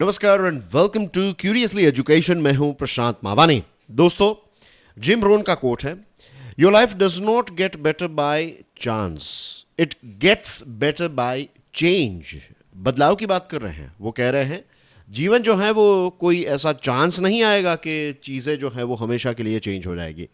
नमस्कार and welcome to Curiously Education. मैं हूं प्रशांत मावानी। दोस्तों, जिम रोन का कोट है, your life does not get better by chance, it gets better by change. बदलाव की बात कर रहे हैं। वो कह रहे हैं जीवन जो है वो कोई ऐसा चांस नहीं आएगा कि चीज़ें जो है वो हमेशा के लिए चेंज हो जाएगी।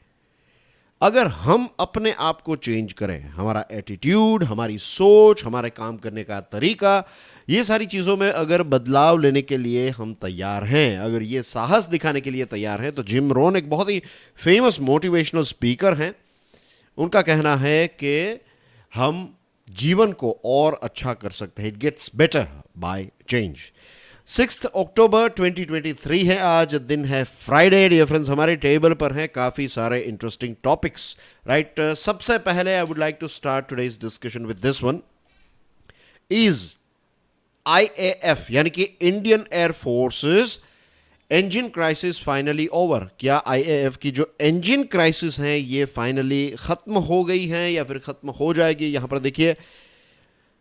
अगर हम अपने आप को चेंज करें, हमारा एटीट्यूड, हमारी सोच, हमारे काम करने का तरीका, ये सारी चीज़ों में अगर बदलाव लेने के लिए हम तैयार हैं, अगर ये साहस दिखाने के लिए तैयार हैं, तो जिम रोन एक बहुत ही फेमस मोटिवेशनल स्पीकर हैं। उनका कहना है कि हम जीवन को और अच्छा कर सकते हैं। It gets better by change. 6 अक्टूबर 2023 है आज, दिन है फ्राइडे। डियर फ्रेंड्स, हमारे टेबल पर हैं काफ़ी सारे इंटरेस्टिंग टॉपिक्स। राइट, सबसे पहले I would like to start today's discussion with this one. Is IAF यानी कि Indian air forces engine crisis finally over? क्या IAF की जो इंजन क्राइसिस है ये फाइनली खत्म हो गई है या फिर खत्म हो जाएगी? यहां पर देखिए,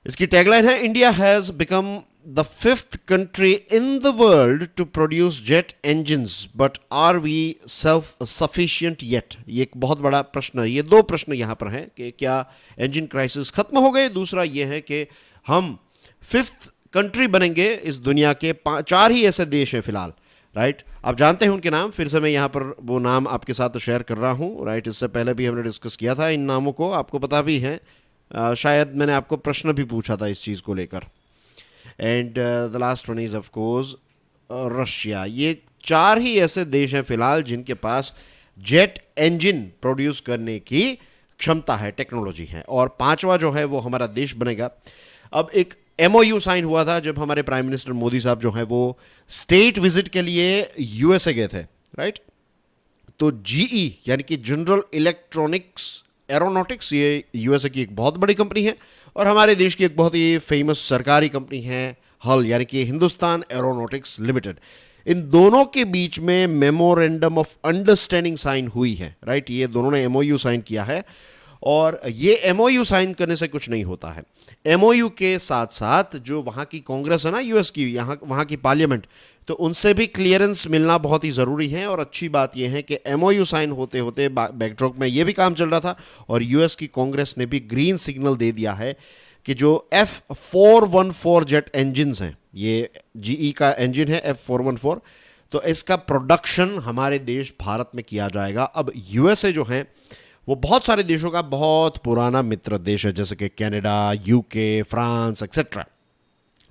इसकी टैगलाइन है, India has become the 5th country in the world to produce jet engines, but are we self sufficient yet? ये एक बहुत बड़ा प्रश्न है। ये दो प्रश्न यहां पर हैं कि क्या इंजन क्राइसिस खत्म हो गए, दूसरा ये है कि हम 5th कंट्री बनेंगे इस दुनिया के। 4 ही ऐसे देश हैं फिलहाल। राइट, आप जानते हैं उनके नाम, फिर से मैं यहाँ पर वो नाम आपके साथ शेयर कर रहा हूँ। राइट, इससे पहले भी हमने डिस्कस किया था इन नामों को, आपको पता भी है। शायद मैंने आपको प्रश्न भी पूछा था इस चीज़ को लेकर। And the last one is of course Russia. ये 4 ही ऐसे देश हैं फिलहाल जिनके पास जेट इंजन प्रोड्यूस करने की क्षमता है, टेक्नोलॉजी है। और 5वां जो है वो हमारा देश बनेगा। अब एक MOU साइन हुआ था जब हमारे प्राइम मिनिस्टर मोदी साहब जो है वो स्टेट विजिट के लिए USA गए थे। राइट, तो GE यानी कि जनरल इलेक्ट्रॉनिक्स एरोनॉटिक्स, ये USA की एक बहुत बड़ी कंपनी है और हमारे देश की एक बहुत ही फेमस सरकारी कंपनी है हल यानी कि हिंदुस्तान एरोनॉटिक्स लिमिटेड। इन दोनों के बीच में मेमोरेंडम ऑफ अंडरस्टैंडिंग साइन हुई है। राइट, ये दोनों ने MOU साइन किया है और ये MOU साइन करने से कुछ नहीं होता है। MOU के साथ साथ जो वहाँ की कांग्रेस है ना, US की, वहाँ की पार्लियामेंट, तो उनसे भी क्लियरेंस मिलना बहुत ही ज़रूरी है। और अच्छी बात यह है कि MOU साइन होते होते बैकड्रॉप में ये भी काम चल रहा था और US की कांग्रेस ने भी ग्रीन सिग्नल दे दिया है कि जो F414 जेट इंजन्स हैं, ये GE का इंजन है F414, तो इसका प्रोडक्शन हमारे देश भारत में किया जाएगा। अब USA जो है वो बहुत सारे देशों का बहुत पुराना मित्र देश है, जैसे कि Canada, UK, France etcetera.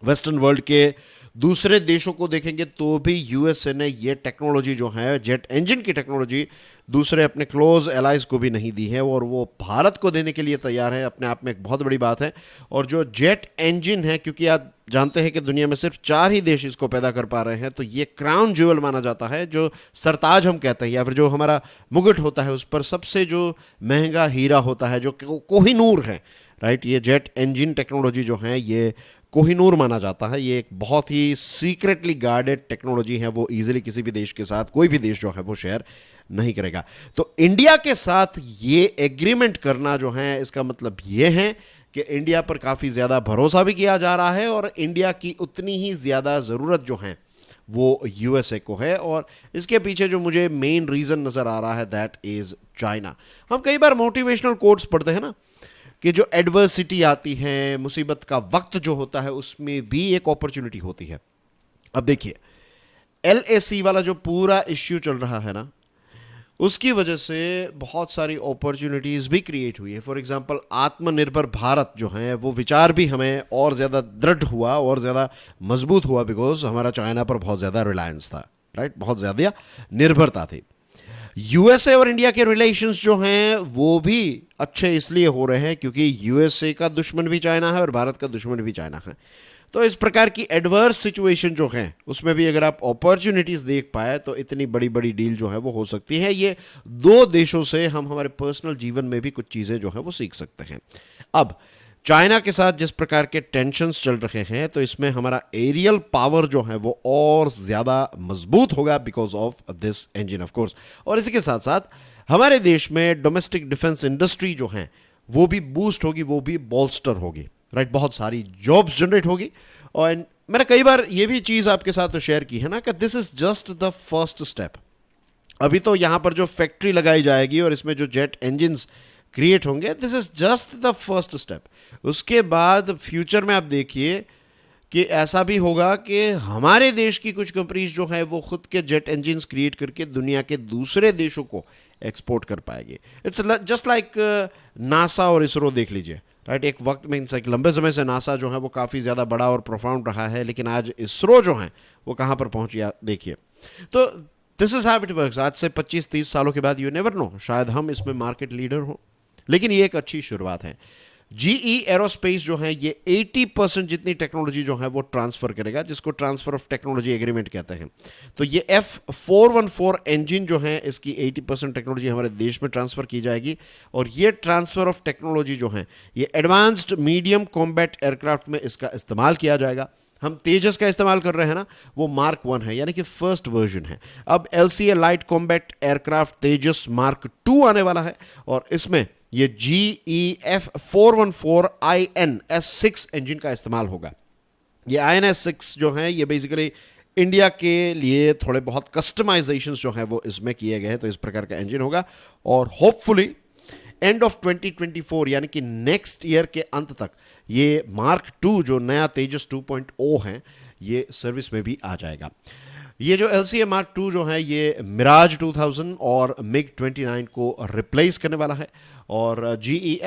Western world के दूसरे देशों को देखेंगे तो भी USA ने ये टेक्नोलॉजी जो है, जेट इंजन की टेक्नोलॉजी, दूसरे अपने क्लोज एलाइज को भी नहीं दी है और वो भारत को देने के लिए तैयार है। अपने आप में एक बहुत बड़ी बात है। और जो जेट इंजन है, क्योंकि आप जानते हैं कि दुनिया में सिर्फ 4 ही देश इसको पैदा कर पा रहे हैं, तो ये क्राउन ज्वेल माना जाता है, जो सरताज हम कहते हैं या फिर जो हमारा मुकुट होता है उस पर सबसे जो महंगा हीरा होता है, जो कोहिनूर है। राइट, ये जेट इंजन टेक्नोलॉजी जो है ये कोहिनूर माना जाता है। ये एक बहुत ही सीक्रेटली गार्डेड टेक्नोलॉजी है, वो इजीली किसी भी देश के साथ कोई भी देश जो है वो शेयर नहीं करेगा। तो इंडिया के साथ ये एग्रीमेंट करना जो है, इसका मतलब ये है कि इंडिया पर काफ़ी ज़्यादा भरोसा भी किया जा रहा है और इंडिया की उतनी ही ज़्यादा ज़रूरत जो है वो USA को है। और इसके पीछे जो मुझे मेन रीज़न नज़र आ रहा है, दैट इज़ चाइना। हम कई बार मोटिवेशनल कोट्स पढ़ते हैं ना कि जो एडवर्सिटी आती है, मुसीबत का वक्त जो होता है, उसमें भी एक अपॉर्चुनिटी होती है। अब देखिए, LAC वाला जो पूरा इश्यू चल रहा है ना, उसकी वजह से बहुत सारी अपॉर्चुनिटीज़ भी क्रिएट हुई है। फॉर एग्जांपल, आत्मनिर्भर भारत जो है वो विचार भी हमें और ज़्यादा दृढ़ हुआ और ज़्यादा मजबूत हुआ, बिकॉज हमारा चाइना पर बहुत ज़्यादा रिलायंस था। राइट, बहुत ज़्यादा निर्भरता थी। USA और इंडिया के रिलेशंस जो हैं वो भी अच्छे इसलिए हो रहे हैं क्योंकि USA का दुश्मन भी चाइना है और भारत का दुश्मन भी चाइना है। तो इस प्रकार की एडवर्स सिचुएशन जो है उसमें भी अगर आप अपॉर्चुनिटीज़ देख पाए तो इतनी बड़ी बड़ी डील जो है वो हो सकती है। ये 2 देशों से हम हमारे पर्सनल जीवन में भी कुछ चीज़ें जो है वो सीख सकते हैं। अब चाइना के साथ जिस प्रकार के टेंशन्स चल रहे हैं, तो इसमें हमारा एरियल पावर जो है वो और ज़्यादा मजबूत होगा because of this engine of course. और इसी के साथ साथ हमारे देश में डोमेस्टिक डिफेंस इंडस्ट्री जो है वो भी बूस्ट होगी, वो भी बोल्स्टर होगी। राइट, बहुत सारी जॉब्स जनरेट होगी और मैंने कई बार ये भी चीज़ आपके साथ तो शेयर की है ना कि this is just the first step. अभी तो यहाँ पर जो फैक्ट्री लगाई जाएगी और इसमें जो जेट इंजन्स क्रिएट होंगे, this is just the first step. उसके बाद फ्यूचर में आप देखिए कि ऐसा भी होगा कि हमारे देश की कुछ कंपनीज जो है वो खुद के जेट इंजन्स क्रिएट करके दुनिया के दूसरे देशों को एक्सपोर्ट कर पाएंगे। इट्स जस्ट लाइक नासा और इसरो देख लीजिए, राइट। एक वक्त में एक लंबे समय से नासा जो है वो काफ़ी ज़्यादा बड़ा और प्रोफाउंड रहा है, लेकिन आज इसरो जो है वो कहाँ पर पहुँची देखिए। तो this is how it works. आज से 25-30 सालों के बाद यू नेवर नो, शायद हम इसमें मार्केट लीडर हो, लेकिन ये एक अच्छी शुरुआत है। जीई एरोस्पेस जो है ये 80% जितनी टेक्नोलॉजी जो है वो ट्रांसफर करेगा, जिसको ट्रांसफर ऑफ टेक्नोलॉजी एग्रीमेंट कहते हैं। तो ये F414 इंजन जो है इसकी 80% टेक्नोलॉजी हमारे देश में ट्रांसफर की जाएगी, और ये ट्रांसफर ऑफ टेक्नोलॉजी जो है ये एडवांस्ड मीडियम कॉम्बैट एयरक्राफ्ट में इसका इस्तेमाल किया जाएगा। हम तेजस का इस्तेमाल कर रहे हैं ना, वो मार्क 1 है, यानी कि फर्स्ट वर्जन है। अब LCA लाइट कॉम्बैट एयरक्राफ्ट तेजस मार्क 2 आने वाला है, और इसमें ये GE F414INS6 इंजन का इस्तेमाल होगा। ये INS6 जो है ये बेसिकली इंडिया के लिए थोड़े बहुत कस्टमाइजेशंस जो हैं वो इसमें किए गए हैं, तो इस प्रकार का इंजन होगा। और होपफुली एंड ऑफ 2024 यानी कि नेक्स्ट ईयर के अंत तक ये मार्क 2 जो नया तेजस 2.0 है ये सर्विस में भी आ जाएगा। ये जो LCA मार्क 2 जो है ये मिराज 2000 और मिग 29 को रिप्लेस करने वाला है, और GE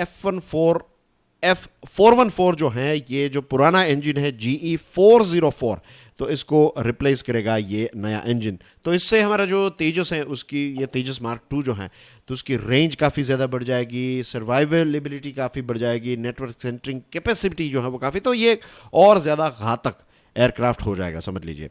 F414 जो है ये जो पुराना इंजन है GE 404, तो इसको रिप्लेस करेगा ये नया इंजन। तो इससे हमारा जो तेजस है उसकी, ये तेजस मार्क 2 जो है तो उसकी रेंज काफ़ी ज़्यादा बढ़ जाएगी, सर्वाइवेबिलिटी काफ़ी बढ़ जाएगी, नेटवर्क सेंटरिंग कैपेसिटी जो है वो काफ़ी, तो ये और ज़्यादा घातक एयरक्राफ्ट हो जाएगा, समझ लीजिए।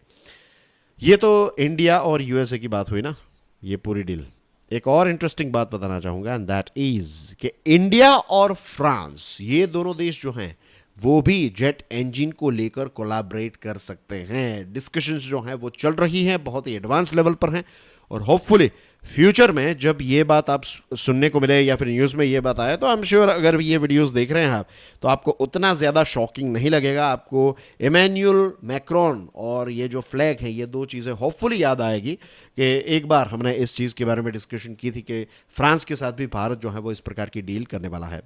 ये तो इंडिया और USA की बात हुई ना, ये पूरी डील। एक और इंटरेस्टिंग बात बताना चाहूँगा, एंड दैट इज़ कि इंडिया और फ्रांस ये दोनों देश जो हैं वो भी जेट इंजन को लेकर कोलैबोरेट कर सकते हैं। डिस्कशंस जो हैं वो चल रही हैं, बहुत ही एडवांस लेवल पर हैं, और होपफुली फ्यूचर में जब ये बात आप सुनने को मिले या फिर न्यूज़ में ये बात आए, तो आई एम श्योर अगर ये वीडियोस देख रहे हैं आप तो आपको उतना ज़्यादा शॉकिंग नहीं लगेगा। आपको इमैनुअल मैक्रोन और ये जो फ्लैग है ये दो चीज़ें होपफुली याद आएगी कि एक बार हमने इस चीज़ के बारे में डिस्कशन की थी कि फ्रांस के साथ भी भारत जो है वो इस प्रकार की डील करने वाला है।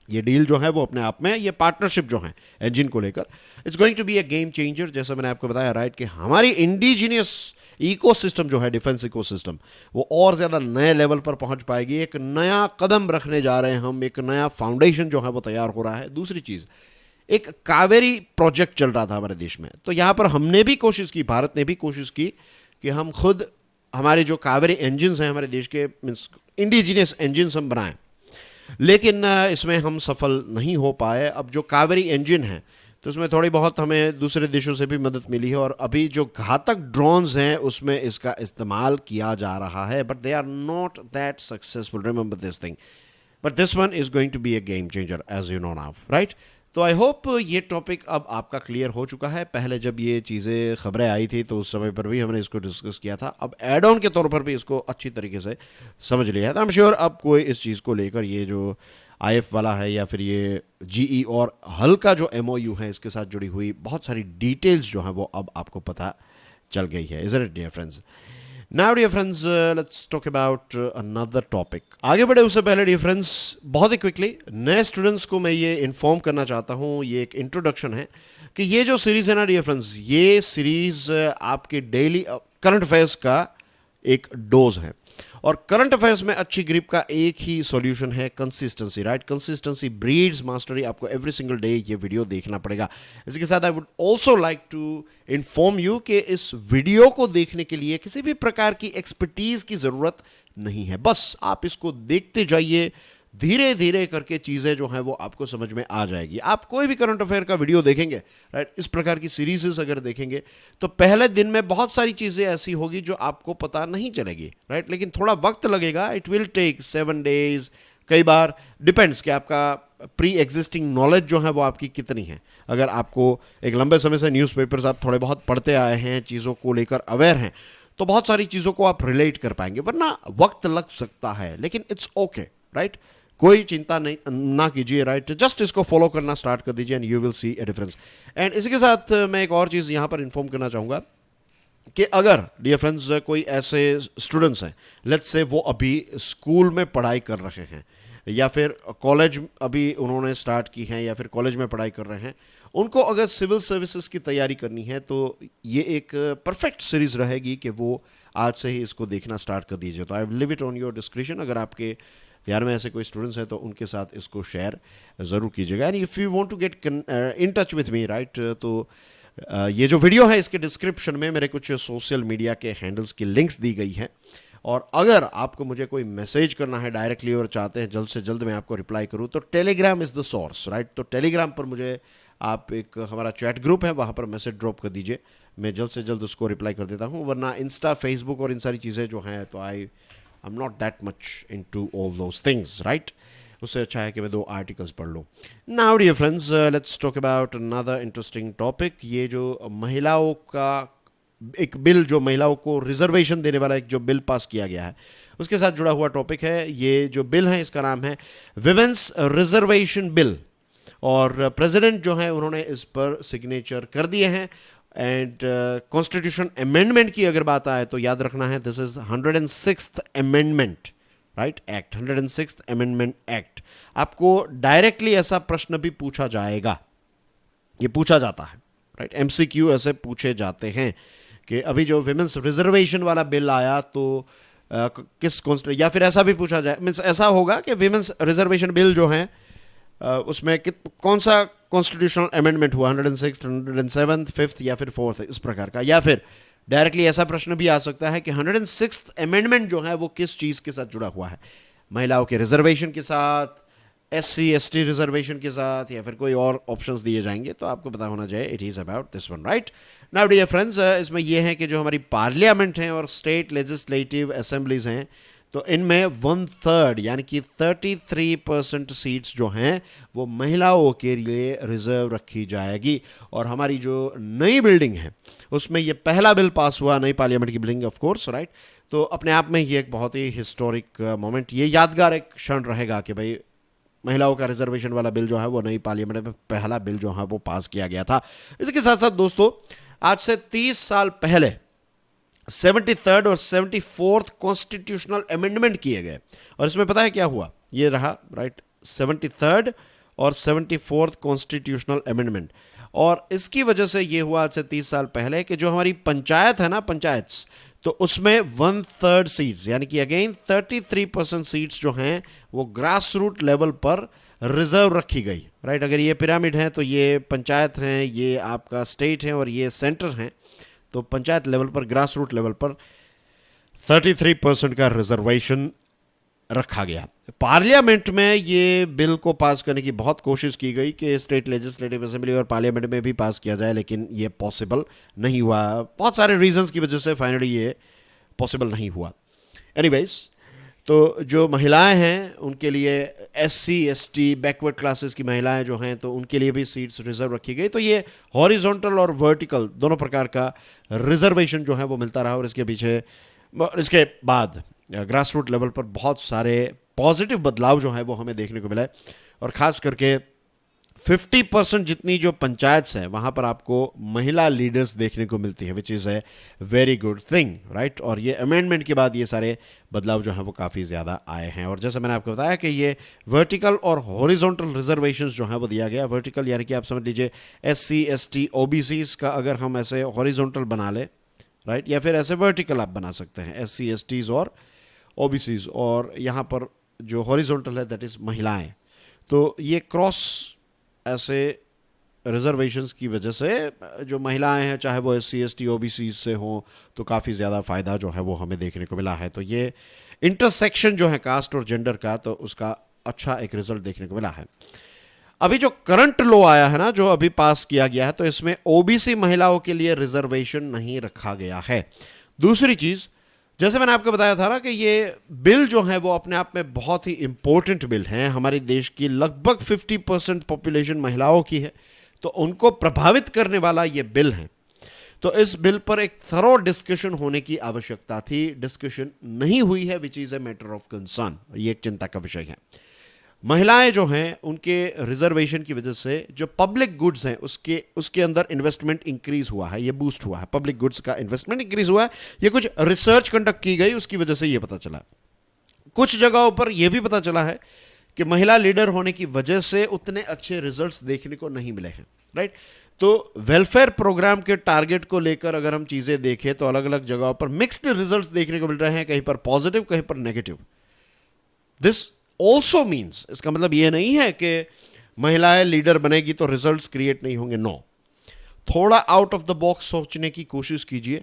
ये डील जो है वो अपने आप में, ये पार्टनरशिप जो है इंजन को लेकर, it's going to be a game changer. जैसा मैंने आपको बताया राइट कि हमारी इंडिजीनियस इकोसिस्टम जो है, डिफेंस इकोसिस्टम, वो और ज़्यादा नए लेवल पर पहुंच पाएगी। एक नया कदम रखने जा रहे हैं हम, एक नया फाउंडेशन जो है वो तैयार हो रहा है। दूसरी चीज़, एक कावेरी प्रोजेक्ट चल रहा था हमारे देश में, तो यहाँ पर हमने भी कोशिश की, भारत ने भी कोशिश की कि हम खुद हमारे जो कावेरी इंजन्स हैं हमारे देश के, मीन्स इंडिजीनियस इंजन्स हम बनाएं, लेकिन इसमें हम सफल नहीं हो पाए। अब जो कावेरी इंजन है तो उसमें थोड़ी बहुत हमें दूसरे देशों से भी मदद मिली है, और अभी जो घातक ड्रोन्स हैं उसमें इसका इस्तेमाल किया जा रहा है, but they are not that successful, remember this thing. But this one is going to be a game changer as you know now, right. तो आई होप ये टॉपिक अब आपका क्लियर हो चुका है। पहले जब ये चीज़ें खबरें आई थी तो उस समय पर भी हमने इसको डिस्कस किया था, अब एड ऑन के तौर पर भी इसको अच्छी तरीके से समझ लिया है। तो आई एम श्योर अब कोई इस चीज़ को लेकर, ये जो IF वाला है या फिर ये GE और हल का जो MOU है इसके साथ जुड़ी हुई बहुत सारी डिटेल्स जो हैं वो अब आपको पता चल गई है। Is it dear friends? Now dear friends let's talk about another topic. आगे बढ़े उससे पहले डियर फ्रेंड्स बहुत ही क्विकली नए स्टूडेंट्स को मैं ये इन्फॉर्म करना चाहता हूँ, ये एक इंट्रोडक्शन है कि ये जो सीरीज़ है ना डियर फ्रेंड्स, ये सीरीज़ आपके डेली करंट अफेयर्स का एक डोज है, और करंट अफेयर्स में अच्छी ग्रिप का एक ही सॉल्यूशन है, consistency, right. Consistency breeds mastery. आपको एवरी सिंगल डे ये वीडियो देखना पड़ेगा। इसी के साथ I would also like to inform you कि इस वीडियो को देखने के लिए किसी भी प्रकार की एक्सपर्टीज की ज़रूरत नहीं है, बस आप इसको देखते जाइए, धीरे धीरे करके चीज़ें जो हैं वो आपको समझ में आ जाएगी। आप कोई भी करंट अफेयर का वीडियो देखेंगे, राइट, इस प्रकार की सीरीज़ अगर देखेंगे तो पहले दिन में बहुत सारी चीज़ें ऐसी होगी जो आपको पता नहीं चलेगी, राइट, लेकिन थोड़ा वक्त लगेगा। इट विल टेक 7 days, कई बार डिपेंड्स कि आपका प्री एग्जिस्टिंग नॉलेज जो है वो आपकी कितनी है। अगर आपको एक लंबे समय से न्यूज़पेपर्स आप थोड़े बहुत पढ़ते आए हैं, चीज़ों को लेकर अवेयर हैं, तो बहुत सारी चीज़ों को आप रिलेट कर पाएंगे, वरना वक्त लग सकता है, लेकिन इट्स ओके, राइट। कोई चिंता नहीं ना कीजिए, राइट, जस्ट इसको फॉलो करना स्टार्ट कर दीजिए and you will see A difference. And इसी के साथ मैं एक और चीज़ यहाँ पर इन्फॉर्म करना चाहूँगा कि अगर डियर फ्रेंड्स कोई ऐसे स्टूडेंट्स हैं, लेट्स से वो अभी स्कूल में पढ़ाई कर रहे हैं या फिर कॉलेज अभी उन्होंने स्टार्ट की है या फिर कॉलेज में पढ़ाई कर रहे हैं, उनको अगर सिविल सर्विसेज की तैयारी करनी है तो ये एक परफेक्ट सीरीज़ रहेगी कि वो आज से ही इसको देखना स्टार्ट कर दीजिए। तो I live it on your description. अगर आपके ध्यान में ऐसे कोई स्टूडेंट्स हैं तो उनके साथ इसको शेयर ज़रूर कीजिएगा। And if you want to get in touch with me, right, तो ये जो वीडियो है इसके डिस्क्रिप्शन में मेरे कुछ सोशल मीडिया के हैंडल्स की लिंक्स दी गई हैं, और अगर आपको मुझे कोई मैसेज करना है डायरेक्टली और चाहते हैं जल्द से जल्द मैं आपको रिप्लाई करूं तो Telegram is the source, right. तो टेलीग्राम पर मुझे आप एक हमारा चैट ग्रुप है वहाँ पर मैसेज ड्रॉप कर दीजिए, मैं जल्द से जल्द उसको रिप्लाई कर देता हूँ। वरना इंस्टा, फेसबुक और इन सारी चीज़ें जो हैं तो I am not that much into all those things, right. उससे अच्छा है कि मैं 2 आर्टिकल्स पढ़ लूँ। Now dear friends, let's talk about another interesting topic. ये जो महिलाओं का एक बिल, जो महिलाओं को रिजर्वेशन देने वाला एक जो बिल पास किया गया है, उसके साथ जुड़ा हुआ टॉपिक है। ये जो बिल है इसका नाम है विमेंस रिजर्वेशन बिल, और प्रेसिडेंट जो है उन्होंने इस पर सिग्नेचर कर दिए हैं। एंड कॉन्स्टिट्यूशन अमेंडमेंट की अगर बात आए तो याद रखना है this is 106th amendment, right, act 106th amendment act. आपको डायरेक्टली ऐसा प्रश्न भी पूछा जाएगा, ये पूछा जाता है, राइट, एमसीक्यू ऐसे पूछे जाते हैं कि अभी जो विमेंस रिजर्वेशन वाला बिल आया तो किस कॉन्स्टिट्यूशन, या फिर ऐसा भी पूछा जाए, मीन्स ऐसा होगा कि विमेंस रिजर्वेशन बिल जो है उसमें कौन सा कॉन्स्टिट्यूशनल अमेंडमेंट हुआ, 106, 107, 5th या फिर 4th, इस प्रकार का। या फिर डायरेक्टली ऐसा प्रश्न भी आ सकता है कि 106th अमेंडमेंट जो है वो किस चीज़ के साथ जुड़ा हुआ है, महिलाओं के रिजर्वेशन के साथ, SC ST रिजर्वेशन के साथ, या फिर कोई और ऑप्शंस दिए जाएंगे, तो आपको पता होना चाहिए it is about this one, right. Now dear friends, इसमें यह है कि जो हमारी पार्लियामेंट हैं और स्टेट लेजिस्लेटिव असेंबलीज हैं, तो इनमें 1/3 यानी कि 33% सीट्स जो हैं वो महिलाओं के लिए रिजर्व रखी जाएगी। और हमारी जो नई बिल्डिंग है उसमें ये पहला बिल पास हुआ, नई पार्लियामेंट की बिल्डिंग ऑफ कोर्स, राइट। तो अपने आप में ये एक बहुत ही हिस्टोरिक मोमेंट, ये यादगार एक क्षण रहेगा कि भाई महिलाओं का रिजर्वेशन वाला बिल जो है वो नई पार्लियामेंट में पहला बिल जो है वो पास किया गया था। इसके साथ साथ दोस्तों, आज से 30 साल पहले 73rd और 74th कॉन्स्टिट्यूशनल अमेंडमेंट किए गए, और इसमें पता है क्या हुआ, ये रहा, राइट, 73rd और 74th कॉन्स्टिट्यूशनल अमेंडमेंट। और इसकी वजह से ये हुआ आज से 30 साल पहले कि जो हमारी पंचायत है ना, पंचायत, तो उसमें 1/3 सीट्स यानी कि अगेन 33% सीट्स जो हैं वो ग्रास रूट लेवल पर रिजर्व रखी गई, राइट। अगर ये पिरामिड है तो ये पंचायत हैं, ये आपका स्टेट है और ये सेंटर हैं। तो पंचायत लेवल पर, ग्रास रूट लेवल पर 33% का रिजर्वेशन रखा गया। पार्लियामेंट में ये बिल को पास करने की बहुत कोशिश की गई कि स्टेट लेजिस्लेटिव असेंबली और पार्लियामेंट में भी पास किया जाए, लेकिन ये पॉसिबल नहीं हुआ, बहुत सारे रीजंस की वजह से फाइनली ये पॉसिबल नहीं हुआ। एनीवेज, तो जो महिलाएं हैं उनके लिए SC ST बैकवर्ड क्लासेस की महिलाएं जो हैं तो उनके लिए भी सीट्स रिजर्व रखी गई। तो ये हॉरिजॉन्टल और वर्टिकल दोनों प्रकार का रिजर्वेशन जो है वो मिलता रहा। और इसके बाद ग्रास रूट लेवल पर बहुत सारे पॉजिटिव बदलाव जो है वो हमें देखने को मिला है, और ख़ास करके 50% जितनी जो पंचायत है वहाँ पर आपको महिला लीडर्स देखने को मिलती है, which is a very good thing, right. और ये अमेंडमेंट के बाद ये सारे बदलाव जो हैं वो काफ़ी ज़्यादा आए हैं। और जैसे मैंने आपको बताया कि ये वर्टिकल और हॉरिजॉन्टल रिजर्वेशंस जो हैं वो दिया गया। वर्टिकल यानी कि आप समझ लीजिए SC ST OBCs का अगर हम ऐसे हॉरिजॉन्टल बना लें, राइट, या फिर ऐसे वर्टिकल आप बना सकते हैं SC STs और OBCs, और यहाँ पर जो हॉरिजॉन्टल है दैट इज़ महिलाएं। तो ये क्रॉस ऐसे रिजर्वेशंस की वजह से जो महिलाएं हैं, चाहे वो SC ST OBC से हों, तो काफ़ी ज़्यादा फ़ायदा जो है वो हमें देखने को मिला है। तो ये इंटरसेक्शन जो है कास्ट और जेंडर का, तो उसका अच्छा एक रिजल्ट देखने को मिला है। अभी जो करंट लॉ आया है ना, जो अभी पास किया गया है, तो इसमें OBC महिलाओं के लिए रिजर्वेशन नहीं रखा गया है। दूसरी चीज़, जैसे मैंने आपको बताया था ना कि ये बिल जो है वो अपने आप में बहुत ही इंपॉर्टेंट बिल है। हमारे देश की लगभग 50% पॉपुलेशन महिलाओं की है, तो उनको प्रभावित करने वाला ये बिल है। तो इस बिल पर एक थरो डिस्कशन होने की आवश्यकता थी, डिस्कशन नहीं हुई है, which is a matter of concern. ये एक चिंता का विषय है। महिलाएं जो हैं उनके रिजर्वेशन की वजह से जो पब्लिक गुड्स हैं उसके अंदर इन्वेस्टमेंट इंक्रीज हुआ है, ये बूस्ट हुआ है, पब्लिक गुड्स का इन्वेस्टमेंट इंक्रीज हुआ है। ये कुछ रिसर्च कंडक्ट की गई, उसकी वजह से ये पता चला। कुछ जगहों पर यह भी पता चला है कि महिला लीडर होने की वजह से उतने अच्छे रिजल्ट्स देखने को नहीं मिले हैं, राइट। तो वेलफेयर प्रोग्राम के टारगेट को लेकर अगर हम चीजें देखें तो अलग अलग जगहों पर मिक्स्ड रिजल्ट्स देखने को मिल रहे हैं, कहीं पर पॉजिटिव कहीं पर नेगेटिव। दिस ऑल्सो मीन्स, इसका मतलब यह नहीं है कि महिलाएं लीडर बनेगी तो रिजल्ट्स क्रिएट नहीं होंगे, नो। थोड़ा आउट ऑफ द बॉक्स सोचने की कोशिश कीजिए।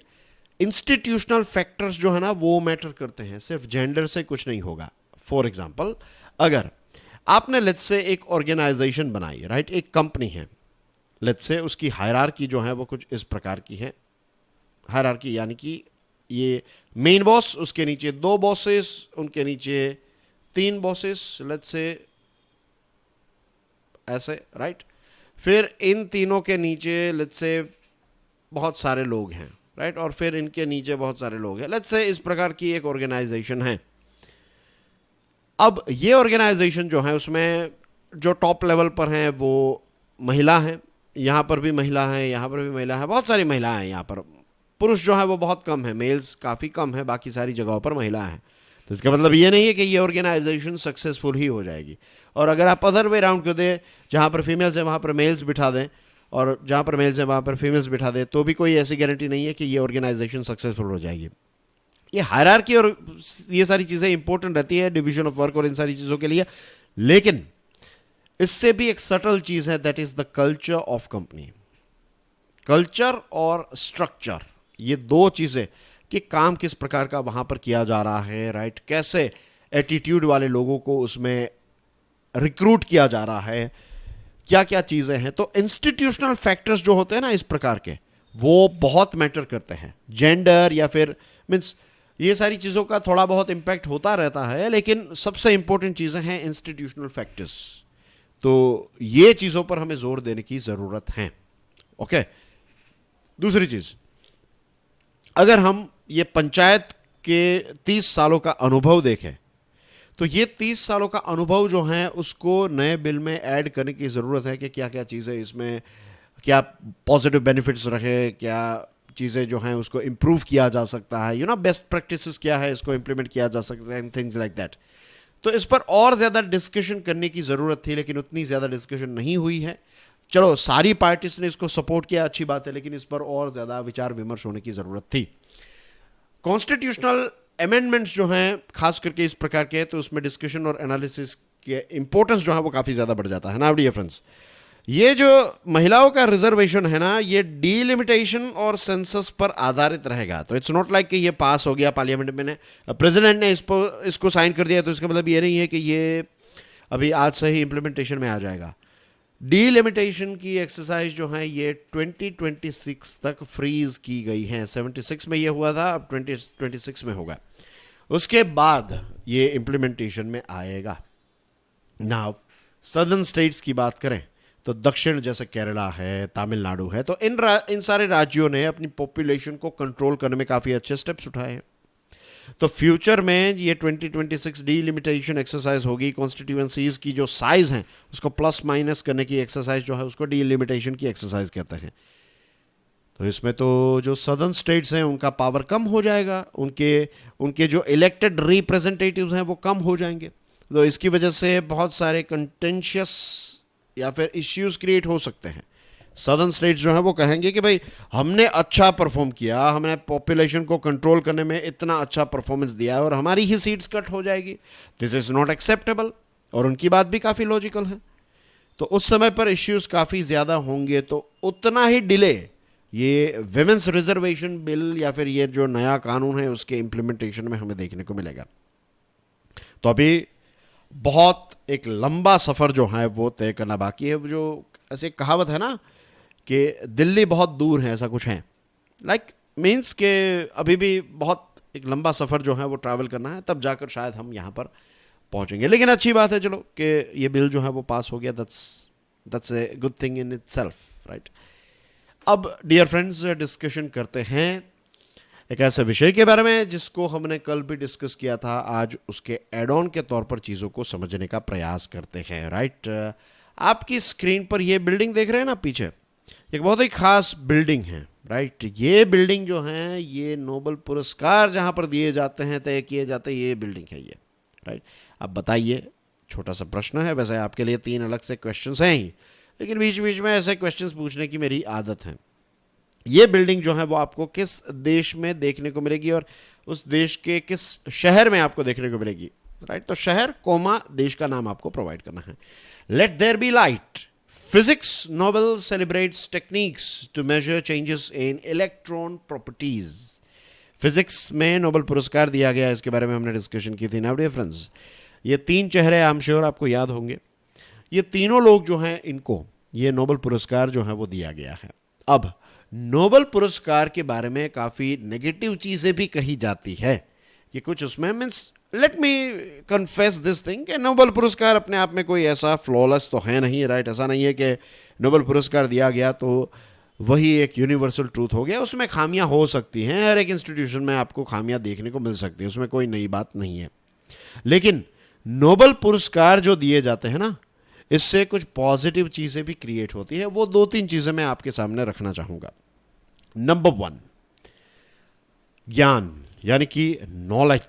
इंस्टीट्यूशनल फैक्टर्स जो है ना वो मैटर करते हैं, सिर्फ जेंडर से कुछ नहीं होगा। फॉर एग्जाम्पल, अगर आपने लेट्स से एक ऑर्गेनाइजेशन बनाई, राइट, एक कंपनी है, लेट्स से उसकी हायरार्की जो है वो कुछ इस प्रकार की है। हायरार्की यानी कि ये मेन बॉस, उसके नीचे 2 बॉसेस, उनके नीचे 3 बॉसेस, लेट्स से ऐसे, राइट। फिर इन तीनों के नीचे लेट्स से बहुत सारे लोग हैं, राइट, और फिर इनके नीचे बहुत सारे लोग हैं, लेट्स से इस प्रकार की एक ऑर्गेनाइजेशन है। अब ये ऑर्गेनाइजेशन जो है उसमें जो टॉप लेवल पर हैं वो महिला हैं, यहाँ पर भी महिला है, यहाँ पर भी महिला है, बहुत सारी महिलाएं हैं यहाँ पर। पुरुष जो है वो बहुत कम है, मेल्स काफ़ी कम है, बाकी सारी जगहों पर महिला हैं। तो इसका मतलब ये नहीं है कि ये ऑर्गेनाइजेशन सक्सेसफुल ही हो जाएगी। और अगर आप अदर वे राउंड कर दें, जहाँ पर फीमेल्स है वहाँ पर मेल्स बिठा दें, और जहाँ पर मेल्स है वहाँ पर फीमेल्स बिठा दें, तो भी कोई ऐसी गारंटी नहीं है कि ये ऑर्गेनाइजेशन सक्सेसफुल हो जाएगी। ये हायरार्की और ये सारी चीज़ें इंपॉर्टेंट रहती है, डिवीजन ऑफ वर्क और इन सारी चीज़ों के लिए, लेकिन इससे भी एक सटल चीज़ है, that is the culture of company. Culture और स्ट्रक्चर, ये 2 चीज़ें कि काम किस प्रकार का वहाँ पर किया जा रहा है, राइट, कैसे एटीट्यूड वाले लोगों को उसमें रिक्रूट किया जा रहा है, क्या क्या चीज़ें हैं। तो इंस्टीट्यूशनल फैक्टर्स जो होते हैं ना इस प्रकार के, वो बहुत मैटर करते हैं। जेंडर या फिर मीन्स ये सारी चीज़ों का थोड़ा बहुत इम्पैक्ट होता रहता है, लेकिन सबसे इंपॉर्टेंट चीज़ें हैं इंस्टीट्यूशनल फैक्टर्स। तो ये चीज़ों पर हमें जोर देने की ज़रूरत है, ओके। दूसरी चीज़, अगर हम ये पंचायत के 30 सालों का अनुभव देखें तो ये 30 सालों का अनुभव जो है उसको नए बिल में ऐड करने की ज़रूरत है कि क्या क्या चीज़ें इसमें, क्या पॉजिटिव बेनिफिट्स रखे, क्या चीज़ें जो हैं उसको इम्प्रूव किया जा सकता है, बेस्ट प्रैक्टिसेस क्या है, इसको इम्प्लीमेंट किया जा सकता है, थिंग्स लाइक दैट। तो इस पर और ज़्यादा डिस्कशन करने की ज़रूरत थी, लेकिन उतनी ज़्यादा डिस्कशन नहीं हुई है। चलो, सारी पार्टीज ने इसको सपोर्ट किया, अच्छी बात है, लेकिन इस पर और ज़्यादा विचार विमर्श होने की ज़रूरत थी। कॉन्स्टिट्यूशनल अमेंडमेंट्स जो हैं खास करके इस प्रकार के, तो उसमें डिस्कशन और एनालिसिस के इंपॉर्टेंस जो है वो काफ़ी ज़्यादा बढ़ जाता है ना डियर फ्रेंड्स। ये जो महिलाओं का रिजर्वेशन है ना, ये डीलिमिटेशन और सेंसस पर आधारित रहेगा। तो इट्स नॉट लाइक कि ये पास हो गया पार्लियामेंट में, प्रेसिडेंट ने इसको साइन कर दिया, तो इसका मतलब ये नहीं है कि ये अभी आज से ही इम्प्लीमेंटेशन में आ जाएगा। डीलिमिटेशन की एक्सरसाइज जो है ये 2026 तक फ्रीज की गई है। 76 में ये हुआ था, अब 2026 में होगा, उसके बाद ये इम्प्लीमेंटेशन में आएगा। नाउ सदर्न स्टेट्स की बात करें तो दक्षिण जैसे केरला है, तमिलनाडु है, तो इन सारे राज्यों ने अपनी पॉपुलेशन को कंट्रोल करने में काफ़ी अच्छे स्टेप्स उठाए हैं। तो फ्यूचर में ये 2026 डीलिमिटेशन एक्सरसाइज होगी। कॉन्स्टिट्यूएंसीज की जो साइज हैं उसको प्लस माइनस करने की एक्सरसाइज जो है उसको डीलिमिटेशन की एक्सरसाइज कहते हैं। तो इसमें तो जो सदर्न स्टेट्स हैं उनका पावर कम हो जाएगा, उनके जो इलेक्टेड रिप्रेजेंटेटिव्स हैं वो कम हो जाएंगे। तो इसकी वजह से बहुत सारे कंटेंशियस या फिर इश्यूज क्रिएट हो सकते हैं। सदर्न स्टेट्स जो है वो कहेंगे कि भाई हमने अच्छा परफॉर्म किया, हमने पॉपुलेशन को कंट्रोल करने में इतना अच्छा परफॉर्मेंस दिया और हमारी ही सीट्स कट हो जाएगी, दिस इज़ नॉट एक्सेप्टेबल। और उनकी बात भी काफ़ी लॉजिकल है। तो उस समय पर इश्यूज काफ़ी ज़्यादा होंगे, तो उतना ही डिले ये विमेंस रिजर्वेशन बिल या फिर ये जो नया कानून है उसके इम्प्लीमेंटेशन में हमें देखने को मिलेगा। तो अभी बहुत एक लंबा सफ़र जो है वो तय करना बाकी है। जो ऐसे कहावत है ना कि दिल्ली बहुत दूर है, ऐसा कुछ है, लाइक मीन्स के अभी भी बहुत एक लंबा सफ़र जो है वो ट्रैवल करना है, तब जाकर शायद हम यहाँ पर पहुँचेंगे। लेकिन अच्छी बात है चलो कि ये बिल जो है वो पास हो गया, that's a good thing in itself, right. अब डियर फ्रेंड्स डिस्कशन करते हैं एक ऐसे विषय के बारे में जिसको हमने कल भी डिस्कस किया था, आज उसके एड ऑन के तौर पर चीज़ों को समझने का प्रयास करते हैं। राइट, आपकी स्क्रीन पर ये बिल्डिंग देख रहे हैं ना पीछे, एक बहुत ही खास बिल्डिंग है। राइट, ये बिल्डिंग जो है, ये नोबेल पुरस्कार जहाँ पर दिए जाते हैं, तय किए जाते हैं, ये बिल्डिंग है ये। राइट, अब बताइए, छोटा सा प्रश्न है, वैसे आपके लिए 3 अलग से क्वेश्चंस हैं ही, लेकिन बीच बीच में ऐसे क्वेश्चंस पूछने की मेरी आदत है। ये बिल्डिंग जो है वो आपको किस देश में देखने को मिलेगी और उस देश के किस शहर में आपको देखने को मिलेगी? राइट, तो शहर कोमा देश का नाम आपको प्रोवाइड करना है। Let there be light, physics Nobel celebrates techniques to measure changes in electron properties. Physics में नोबेल पुरस्कार दिया गया, इसके बारे में हमने डिस्कशन की थी ना डियर फ्रेंड्स। ये 3 चेहरे आई एम श्योर आपको याद होंगे। ये तीनों लोग जो हैं, इनको ये नोबेल पुरस्कार जो है वो दिया गया है। अब नोबेल पुरस्कार के बारे में काफ़ी नेगेटिव चीज़ें भी कही जाती है कि कुछ उसमें means, let me confess this thing कि नोबेल पुरस्कार अपने आप में कोई ऐसा फ्लॉलेस तो है नहीं। राइट, ऐसा नहीं है कि नोबेल पुरस्कार दिया गया तो वही एक यूनिवर्सल ट्रूथ हो गया। उसमें खामियां हो सकती हैं, हर एक इंस्टीट्यूशन में आपको खामियां देखने को मिल सकती है, उसमें कोई नई बात नहीं है। लेकिन नोबेल पुरस्कार जो दिए जाते हैं ना, इससे कुछ पॉजिटिव चीज़ें भी क्रिएट होती है। वो 2-3 चीज़ें मैं आपके सामने रखना चाहूँगा। नंबर 1, ज्ञान, यानी कि नॉलेज।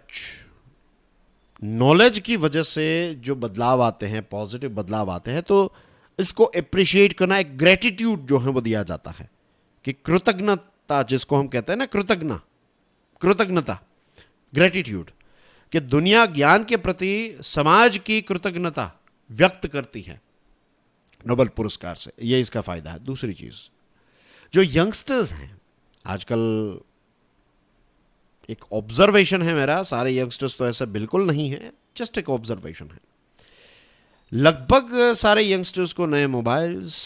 नॉलेज की वजह से जो बदलाव आते हैं, पॉजिटिव बदलाव आते हैं, तो इसको अप्रिशिएट करना, एक ग्रेटिट्यूड जो है वो दिया जाता है कि कृतज्ञता, जिसको हम कहते हैं ना, कृतज्ञता, ग्रेटिट्यूड, कि दुनिया ज्ञान के प्रति समाज की कृतज्ञता व्यक्त करती है नोबेल पुरस्कार से। ये इसका फायदा है। दूसरी चीज, जो यंगस्टर्स हैं आजकल, एक ऑब्जर्वेशन है मेरा, सारे यंगस्टर्स तो ऐसा बिल्कुल नहीं है, जस्ट एक ऑब्जर्वेशन है, लगभग सारे यंगस्टर्स को नए मोबाइल्स,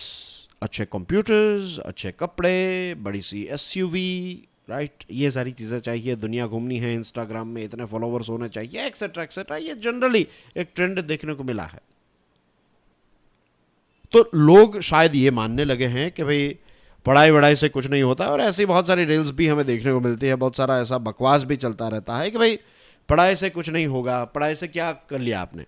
अच्छे कंप्यूटर्स, अच्छे कपड़े, बड़ी सी एसयूवी, राइट, ये सारी चीज़ें चाहिए, दुनिया घूमनी है, इंस्टाग्राम में इतने फॉलोवर्स होने चाहिए, एक्सेट्रा एक्सेट्रा। ये जनरली एक ट्रेंड देखने को मिला है। तो लोग शायद ये मानने लगे हैं कि भाई पढ़ाई वढ़ाई से कुछ नहीं होता, और ऐसी बहुत सारी रील्स भी हमें देखने को मिलती है, बहुत सारा ऐसा बकवास भी चलता रहता है कि भाई पढ़ाई से कुछ नहीं होगा, पढ़ाई से क्या कर लिया आपने,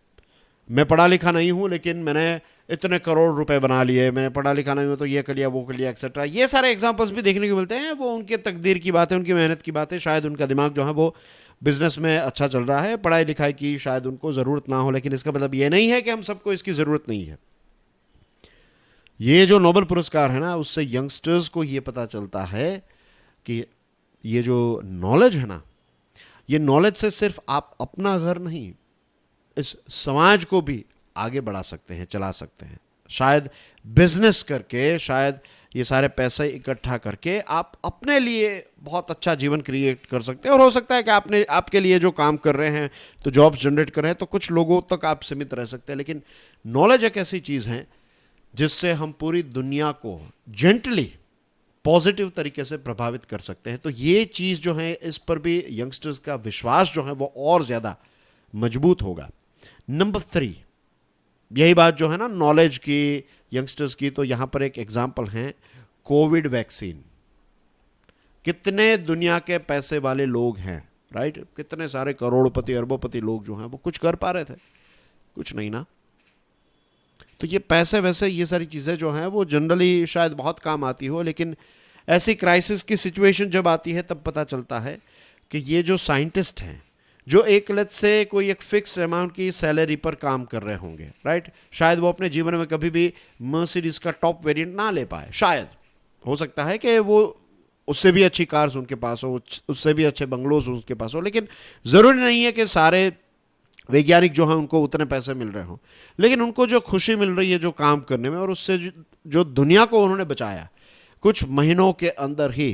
मैं पढ़ा लिखा नहीं हूँ लेकिन मैंने इतने करोड़ रुपए बना लिए, मैंने पढ़ा लिखा नहीं हूँ तो ये कर लिया, वो कर लिया, एक्सेट्रा। ये सारे एग्जाम्पल्स भी देखने को मिलते हैं। वो उनके तकदीर की बात है, उनकी मेहनत की बात है, शायद उनका दिमाग जो है वो बिजनेस में अच्छा चल रहा है, पढ़ाई लिखाई की शायद उनको ज़रूरत ना हो, लेकिन इसका मतलब ये नहीं है कि हम सबको इसकी ज़रूरत नहीं है। ये जो नोबेल पुरस्कार है ना, उससे यंगस्टर्स को ये पता चलता है कि ये जो नॉलेज है ना, ये नॉलेज से सिर्फ आप अपना घर नहीं, इस समाज को भी आगे बढ़ा सकते हैं, चला सकते हैं। शायद बिजनेस करके, शायद ये सारे पैसे इकट्ठा करके आप अपने लिए बहुत अच्छा जीवन क्रिएट कर सकते हैं। और हो सकता है कि आपके लिए जो काम कर रहे हैं, तो जॉब्स जनरेट कर रहे हैं, तो कुछ लोगों तक आप सीमित रह सकते हैं। लेकिन नॉलेज एक ऐसी चीज़ है जिससे हम पूरी दुनिया को जेंटली, पॉजिटिव तरीके से प्रभावित कर सकते हैं। तो ये चीज़ जो है, इस पर भी यंगस्टर्स का विश्वास जो है वो और ज़्यादा मजबूत होगा। नंबर 3, यही बात जो है ना नॉलेज की, यंगस्टर्स की, तो यहां पर एक एग्जांपल है कोविड वैक्सीन। कितने दुनिया के पैसे वाले लोग हैं, राइट, कितने सारे करोड़पति अरबोपति लोग जो हैं वो कुछ कर पा रहे थे? कुछ नहीं ना। तो ये पैसे वैसे, ये सारी चीज़ें जो हैं वो जनरली शायद बहुत काम आती हो, लेकिन ऐसी क्राइसिस की सिचुएशन जब आती है तब पता चलता है कि ये जो साइंटिस्ट हैं, जो एक लत से कोई एक फिक्स अमाउंट की सैलरी पर काम कर रहे होंगे, राइट, शायद वो अपने जीवन में कभी भी मर्सिडीज का टॉप वेरिएंट ना ले पाए, शायद हो सकता है कि वो उससे भी अच्छी कार्स उनके पास हो, उससे भी अच्छे बंगलोज उनके पास हो, लेकिन ज़रूरी नहीं है कि सारे वैज्ञानिक जो हैं उनको उतने पैसे मिल रहे हों। लेकिन उनको जो खुशी मिल रही है जो काम करने में, और उससे जो दुनिया को उन्होंने बचाया, कुछ महीनों के अंदर ही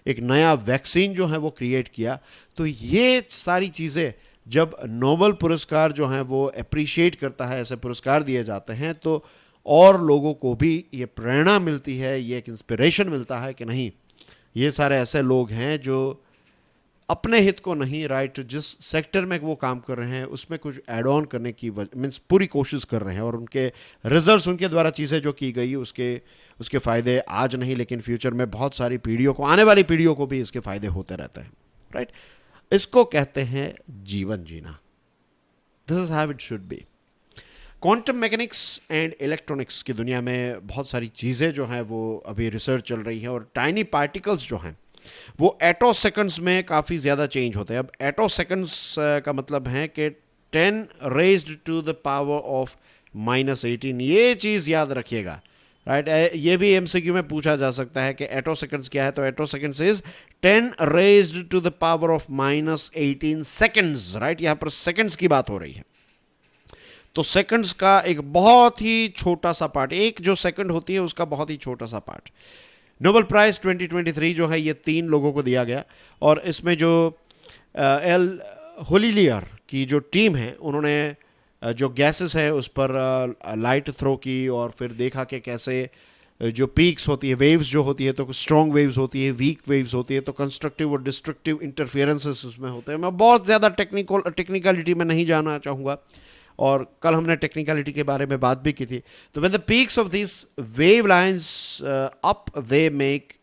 एक नया वैक्सीन जो है वो क्रिएट किया। तो ये सारी चीज़ें जब नोबेल पुरस्कार जो हैं वो अप्रिशिएट करता है, ऐसे पुरस्कार दिए जाते हैं, तो और लोगों को भी ये प्रेरणा मिलती है, ये एक इंस्पिरेशन मिलता है कि नहीं, ये सारे ऐसे लोग हैं जो अपने हित को नहीं, राइट, जिस सेक्टर में वो काम कर रहे हैं उसमें कुछ एड ऑन करने की मीन्स पूरी कोशिश कर रहे हैं, और उनके रिजल्ट्स, उनके द्वारा चीज़ें जो की गई उसके फ़ायदे आज नहीं लेकिन फ्यूचर में बहुत सारी पीढ़ियों को, आने वाली पीढ़ियों को भी इसके फ़ायदे होते रहते हैं। राइट? इसको कहते हैं जीवन जीना. This is how it should be. Quantum mechanics and electronics की दुनिया में बहुत सारी चीज़ें जो हैं वो अभी रिसर्च चल रही है, और टाइनी पार्टिकल्स जो हैं वो एटो सेकंड्स में काफ़ी ज़्यादा चेंज होते हैं. अब एटो सेकंड्स का मतलब है कि 10 raised to the power of -18. ये चीज़ याद रखिएगा, राइट? ये भी एमसीक्यू में पूछा जा सकता है कि एटो सेकंड्स क्या है. तो atto seconds is 10 raised to the power of -18 seconds, right? यहाँ पर सेकंड्स की बात हो रही है. तो सेकंड्स का एक बहुत ही छोटा सा पार्ट, एक जो सेकंड होती है उसका बहुत ही छोटा सा पार्ट. नोबेल प्राइज 2023 जो है ये 3 लोगों को दिया गया, और इसमें जो एल होलिलियर की जो टीम है उन्होंने जो गैसेस है उस पर लाइट थ्रो की, और फिर देखा कि कैसे जो पीक्स होती है, वेव्स जो होती है, तो स्ट्रॉन्ग वेव्स होती है, वीक वेव्स होती है, तो कंस्ट्रक्टिव और डिस्ट्रक्टिव इंटरफेरेंसेस उसमें होते हैं. मैं बहुत ज़्यादा टेक्निकलिटी में नहीं जाना चाहूँगा, और कल हमने टेक्निकलिटी के बारे में बात भी की थी. तो when the peaks of this wave lines up, they make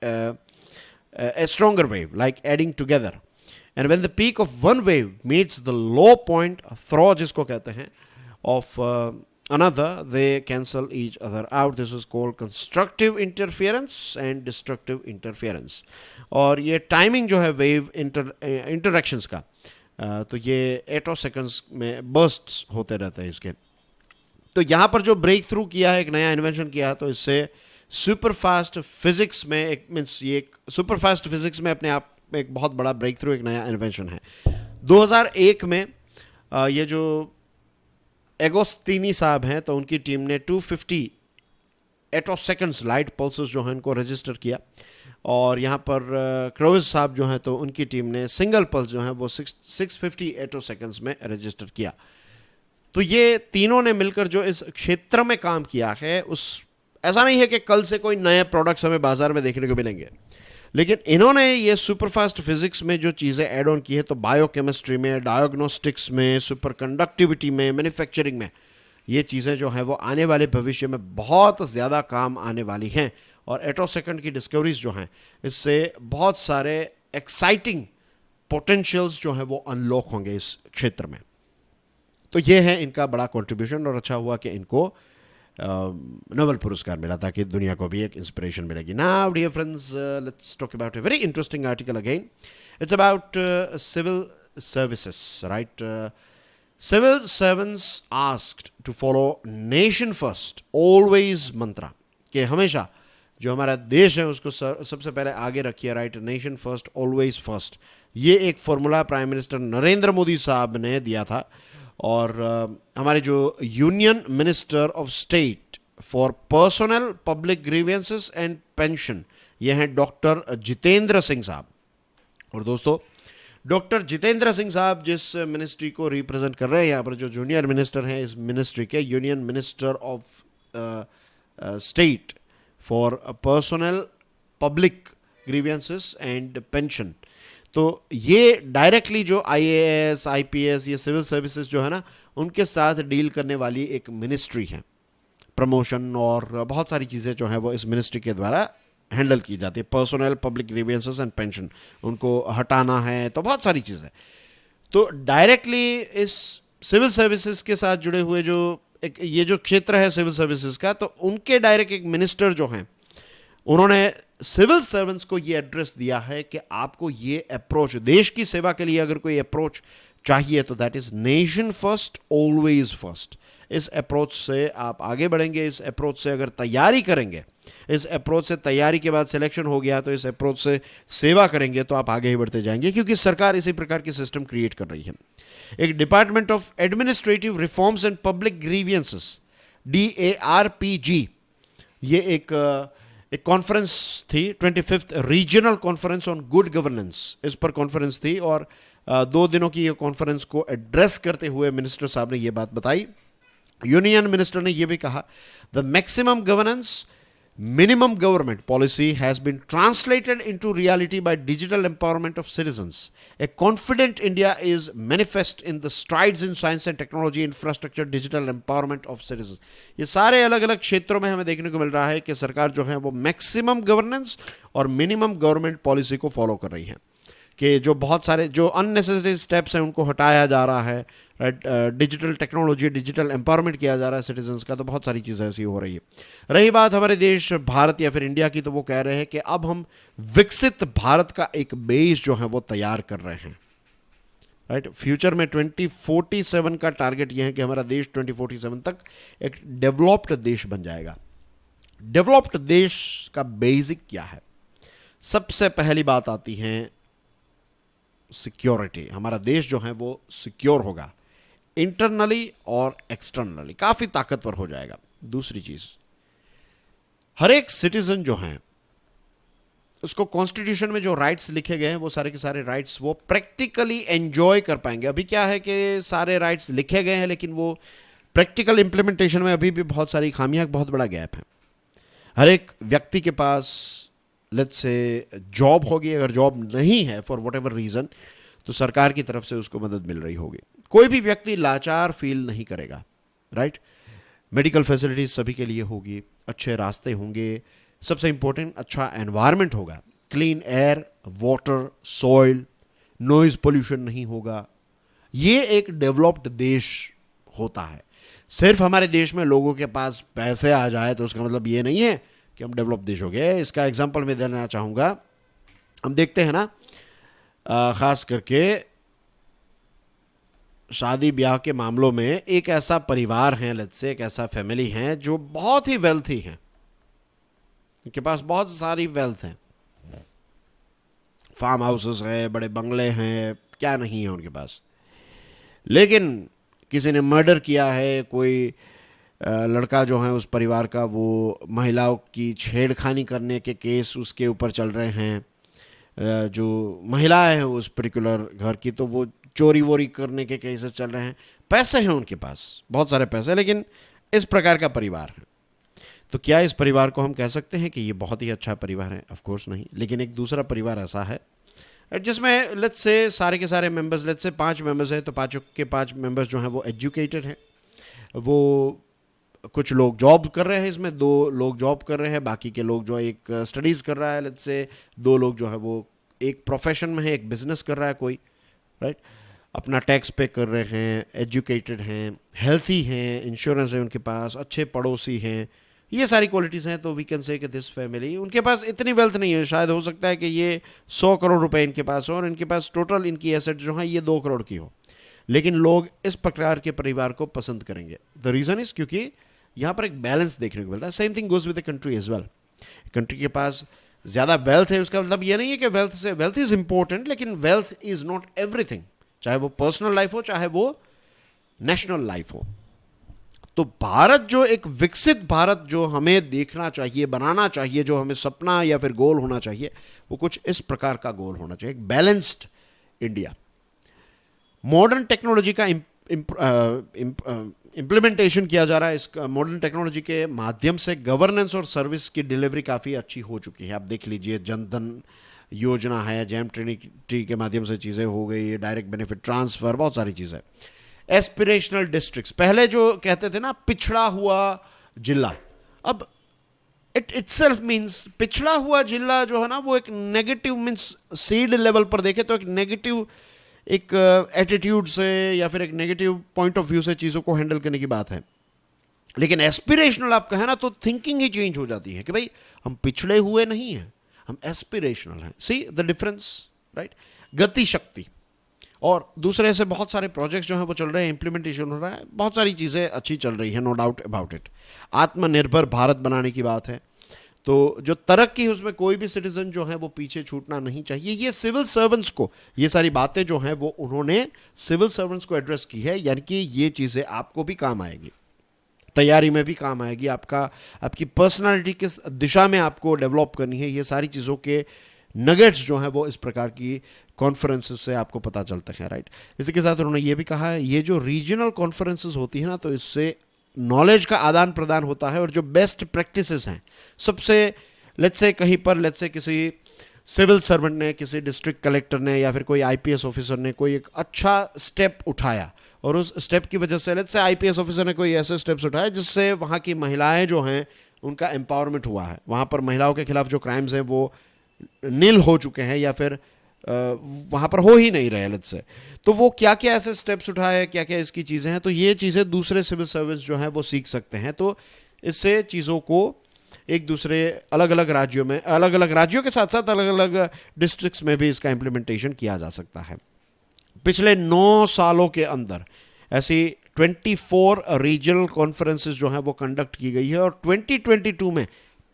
a stronger wave, like adding together. And when the peak of one wave meets the low point, throw जिसको कहते हैं, of another, they cancel each other out. This is called constructive interference and destructive interference. और ये timing जो है wave interactions का, तो ये 8 सेकंड्स में बर्स्ट्स होते रहते हैं इसके. तो यहाँ पर जो ब्रेक थ्रू किया है, एक नया इन्वेंशन किया है, तो इससे सुपर फास्ट फिजिक्स में एक मीन्स ये एक सुपर फास्ट फिजिक्स में अपने आप में एक बहुत बड़ा ब्रेक थ्रू, एक नया इन्वेंशन है. 2001 में ये जो एगोस्तीनी साहब हैं, तो उनकी टीम ने 250 8 सेकंड्स लाइट पल्सेस जो हैं इनको रजिस्टर किया. और यहाँ पर क्रोविज साहब जो हैं, तो उनकी टीम ने सिंगल पल्स जो है वो 650 8 सेकंड्स में रजिस्टर किया. तो ये तीनों ने मिलकर जो इस क्षेत्र में काम किया है, उस ऐसा नहीं है कि कल से कोई नए प्रोडक्ट्स हमें बाजार में देखने को मिलेंगे, लेकिन इन्होंने ये सुपरफास्ट फिजिक्स में जो चीज़ें ऐड ऑन की है, तो बायोकेमिस्ट्री में, डायग्नोस्टिक्स में, सुपर कंडक्टिविटी में, मैन्युफैक्चरिंग में, ये चीज़ें जो हैं वो आने वाले भविष्य में बहुत ज़्यादा काम आने वाली हैं. और 8 सेकंड की डिस्कवरीज जो हैं, इससे बहुत सारे एक्साइटिंग पोटेंशियल्स जो हैं वो अनलॉक होंगे इस क्षेत्र में. तो ये है इनका बड़ा कंट्रीब्यूशन, और अच्छा हुआ कि इनको नोबेल पुरस्कार मिला, ताकि दुनिया को भी एक इंस्पिरेशन मिलेगी. Now dear friends, let's talk about a very interesting article again. It's about civil services, right? Civil servants asked to follow nation first always mantra, कि हमेशा जो हमारा देश है उसको सबसे पहले आगे रखिए, right? Nation first always first, ये एक formula prime minister Narendra Modi साहब ने दिया था. और हमारे जो union minister of state for personnel public grievances and pension, ये हैं डॉक्टर जितेंद्र सिंह साहब. और दोस्तों, डॉक्टर जितेंद्र सिंह साहब जिस मिनिस्ट्री को रिप्रेजेंट कर रहे हैं, यहाँ पर जो जूनियर मिनिस्टर हैं इस मिनिस्ट्री के, union minister of state for personnel public grievances and pension, तो ये डायरेक्टली जो IAS, IPS, ये सिविल सर्विसेज जो है ना, उनके साथ डील करने वाली एक मिनिस्ट्री है. प्रमोशन और बहुत सारी चीज़ें जो हैं वो इस मिनिस्ट्री के द्वारा हैंडल की जाती है. Personnel public grievances and pension, उनको हटाना है, तो बहुत सारी चीज़ें. तो डायरेक्टली इस सिविल सर्विसेज के साथ जुड़े हुए जो एक ये जो क्षेत्र है सिविल सर्विसेज का, तो उनके डायरेक्ट एक मिनिस्टर जो हैं, उन्होंने सिविल सर्वेंट्स को ये एड्रेस दिया है कि आपको ये अप्रोच, देश की सेवा के लिए अगर कोई अप्रोच चाहिए, तो that is nation first always first. इस अप्रोच से आप आगे बढ़ेंगे, इस अप्रोच से अगर तैयारी करेंगे, इस अप्रोच से तैयारी के बाद सिलेक्शन हो गया, तो इस अप्रोच से सेवा करेंगे, तो आप आगे ही बढ़ते जाएंगे, क्योंकि सरकार इसी प्रकार की सिस्टम क्रिएट कर रही है. एक department of administrative reforms and public grievances, DARPG, ये एक कॉन्फ्रेंस थी, 25th regional conference on good governance, इस पर कॉन्फ्रेंस थी. और 2 दिनों की ये कॉन्फ्रेंस को एड्रेस करते हुए मिनिस्टर साहब ने ये बात बताई. यूनियन मिनिस्टर ने ये भी कहा, the maximum governance minimum government policy has been translated into reality by digital empowerment of citizens. A confident India is manifest in the strides in science and technology, infrastructure, digital empowerment of citizens. ये सारे अलग अलग क्षेत्रों में हमें देखने को मिल रहा है कि सरकार जो है वो मैक्सिमम गवर्नेंस और मिनिमम गवर्नमेंट पॉलिसी को फॉलो कर रही है. कि जो बहुत सारे जो अननेसेसरी स्टेप्स हैं उनको हटाया जा रहा है, right. Digital technology, digital empowerment किया जा रहा है सिटीजन्स का, तो बहुत सारी चीज़ें ऐसी हो रही है। रही बात हमारे देश भारत या फिर इंडिया की, तो वो कह रहे हैं कि अब हम विकसित भारत का एक बेस जो है वो तैयार कर रहे हैं, राइट। फ्यूचर में 2047 का टारगेट यह है कि हमारा देश 2047 तक एक डेवलप्ड देश बन जाएगा। डेवलप्ड देश का बेसिक क्या है? सबसे पहली बात आती है सिक्योरिटी। हमारा देश जो है वो सिक्योर होगा, इंटरनली और एक्सटर्नली काफी ताकतवर हो जाएगा। दूसरी चीज, हर एक सिटीजन जो है उसको कॉन्स्टिट्यूशन में जो राइट्स लिखे गए हैं वो सारे के सारे राइट्स वो प्रैक्टिकली एंजॉय कर पाएंगे। अभी क्या है कि सारे राइट्स लिखे गए हैं लेकिन वो प्रैक्टिकल इंप्लीमेंटेशन में अभी भी बहुत सारी खामियां, बहुत बड़ा गैप है। हर एक व्यक्ति के पास लेट्स से जॉब होगी, अगर जॉब नहीं है फॉर वट एवर रीजन, तो सरकार की तरफ से उसको मदद मिल रही होगी। कोई भी व्यक्ति लाचार फील नहीं करेगा, राइट। मेडिकल फैसिलिटीज सभी के लिए होगी, अच्छे रास्ते होंगे, सबसे इंपॉर्टेंट अच्छा एनवायरनमेंट होगा, clean air, water, soil, noise pollution नहीं होगा। ये एक डेवलप्ड देश होता है। सिर्फ हमारे देश में लोगों के पास पैसे आ जाए तो उसका मतलब ये नहीं है कि हम डेवलप देश हो गए। इसका एग्जांपल मैं देना चाहूँगा। हम देखते हैं ना, ख़ास करके शादी ब्याह के मामलों में एक ऐसा परिवार है, लेट्स से एक ऐसा फैमिली है जो बहुत ही वेल्थी है, उनके पास बहुत सारी वेल्थ है, फार्म हाउसेस हैं, बड़े बंगले हैं, क्या नहीं है उनके पास। लेकिन किसी ने मर्डर किया है, कोई लड़का जो है उस परिवार का वो महिलाओं की छेड़खानी करने के केस उसके ऊपर चल रहे हैं। जो महिलाएं हैं उस पर्टिकुलर घर की, तो वो चोरी वोरी करने के केसेस चल रहे हैं। पैसे हैं उनके पास, बहुत सारे पैसे, लेकिन इस प्रकार का परिवार है। तो क्या इस परिवार को हम कह सकते हैं कि ये बहुत ही अच्छा परिवार है? ऑफ कोर्स नहीं। लेकिन एक दूसरा परिवार ऐसा है जिसमें लेट्स से सारे के सारे मेंबर्स, लेट्स से 5 मेंबर्स हैं, तो 5 के 5 मेंबर्स जो हैं वो एजुकेटेड हैं। वो कुछ लोग जॉब कर रहे हैं, इसमें 2 लोग जॉब कर रहे हैं, बाकी के लोग जो एक स्टडीज़ कर रहा है, लेट्स से 2 लोग जो है वो एक प्रोफेशन में है, एक बिजनेस कर रहा है कोई, राइट। अपना टैक्स पे कर रहे हैं, एजुकेटेड हैं, हेल्थी हैं, इंश्योरेंस है उनके पास, अच्छे पड़ोसी हैं, ये सारी क्वालिटीज़ हैं। तो वी कैन से कि दिस फैमिली, उनके पास इतनी वेल्थ नहीं है, शायद हो सकता है कि ये 100 करोड़ रुपए इनके पास हो और इनके पास टोटल इनकी एसेट जो है ये 2 करोड़ की हो, लेकिन लोग इस प्रकार के परिवार को पसंद करेंगे। द रीज़न इज़ क्योंकि यहाँ पर एक बैलेंस देखने को मिलता है। Same thing goes with the country as well. Country के पास ज़्यादा वेल्थ है, उसका मतलब ये नहीं है कि वेल्थ इज़ इंपॉर्टेंट, लेकिन वेल्थ इज़ नॉट एवरीथिंग, चाहे वो पर्सनल लाइफ हो चाहे वो नेशनल लाइफ हो। तो भारत जो एक विकसित भारत जो हमें देखना चाहिए, बनाना चाहिए, जो हमें सपना या फिर गोल होना चाहिए, वो कुछ इस प्रकार का गोल होना चाहिए, एक बैलेंस्ड इंडिया। मॉडर्न टेक्नोलॉजी का इम्प्लीमेंटेशन किया जा रहा है। इस मॉडर्न टेक्नोलॉजी के माध्यम से गवर्नेंस और सर्विस की डिलीवरी काफ़ी अच्छी हो चुकी है। आप देख लीजिए, जनधन योजना है, जैम ट्रिनिटी के माध्यम से चीज़ें हो गई, डायरेक्ट बेनिफिट ट्रांसफ़र, बहुत सारी चीज़ें। एस्पिरेशनल डिस्ट्रिक्ट्स, पहले जो कहते थे ना पिछड़ा हुआ जिला, अब इट इटसेल्फ मीन्स पिछड़ा हुआ जिला जो है ना वो एक नेगेटिव मीन्स सीड लेवल पर देखे तो एक नेगेटिव एक एटीट्यूड से या फिर एक नेगेटिव पॉइंट ऑफ व्यू से चीज़ों को हैंडल करने की बात है। लेकिन एस्पिरेशनल आप कहें ना तो थिंकिंग ही चेंज हो जाती है कि भाई हम पिछड़े हुए नहीं हैं, हम एस्पिरेशनल हैं। See the difference, right. गति शक्ति और दूसरे से बहुत सारे प्रोजेक्ट्स जो हैं वो चल रहे हैं, इंप्लीमेंटेशन हो रहा है, बहुत सारी चीज़ें अच्छी चल रही है, नो डाउट अबाउट इट। आत्मनिर्भर भारत बनाने की बात है, तो जो तरक्की है उसमें कोई भी सिटीजन जो है वो पीछे छूटना नहीं चाहिए। ये सिविल सर्वेंट्स को, ये सारी बातें जो हैं वो उन्होंने सिविल सर्वेंट्स को एड्रेस की है, यानी कि ये चीज़ें आपको भी काम आएगी, तैयारी में भी काम आएगी, आपकी पर्सनालिटी किस दिशा में आपको डेवलप करनी है, ये सारी चीज़ों के नगेट्स जो हैं वो इस प्रकार की कॉन्फ्रेंसेस से आपको पता चलते हैं, राइट। इसी के साथ उन्होंने ये भी कहा है, ये जो रीजनल कॉन्फ्रेंसेस होती है ना, तो इससे नॉलेज का आदान प्रदान होता है और जो बेस्ट प्रैक्टिसेस हैं सबसे, लेट्स से कहीं पर लेट्स से किसी सिविल सर्वेंट ने, किसी डिस्ट्रिक्ट कलेक्टर ने या फिर कोई आईपीएस ऑफिसर ने कोई एक अच्छा स्टेप उठाया और उस स्टेप की वजह से लेट्स से आईपीएस ऑफिसर ने कोई ऐसे स्टेप्स उठाए जिससे वहाँ की महिलाएं जो हैं उनका एम्पावरमेंट हुआ है, वहाँ पर महिलाओं के खिलाफ जो क्राइम्स हैं वो नील हो चुके हैं या फिर वहाँ पर हो ही नहीं रहे लेट्स से। तो वो क्या क्या ऐसे स्टेप्स उठाए, क्या क्या इसकी चीज़ें हैं, तो ये चीज़ें दूसरे सिविल सर्विस जो हैं वो सीख सकते हैं। तो इससे चीज़ों को एक दूसरे अलग अलग राज्यों में, अलग अलग राज्यों के साथ साथ अलग अलग डिस्ट्रिक्ट्स में भी इसका इम्प्लीमेंटेशन किया जा सकता है। पिछले 9 सालों के अंदर ऐसी 24 रीजनल कॉन्फ्रेंसेस जो हैं वो कंडक्ट की गई है और 2022 में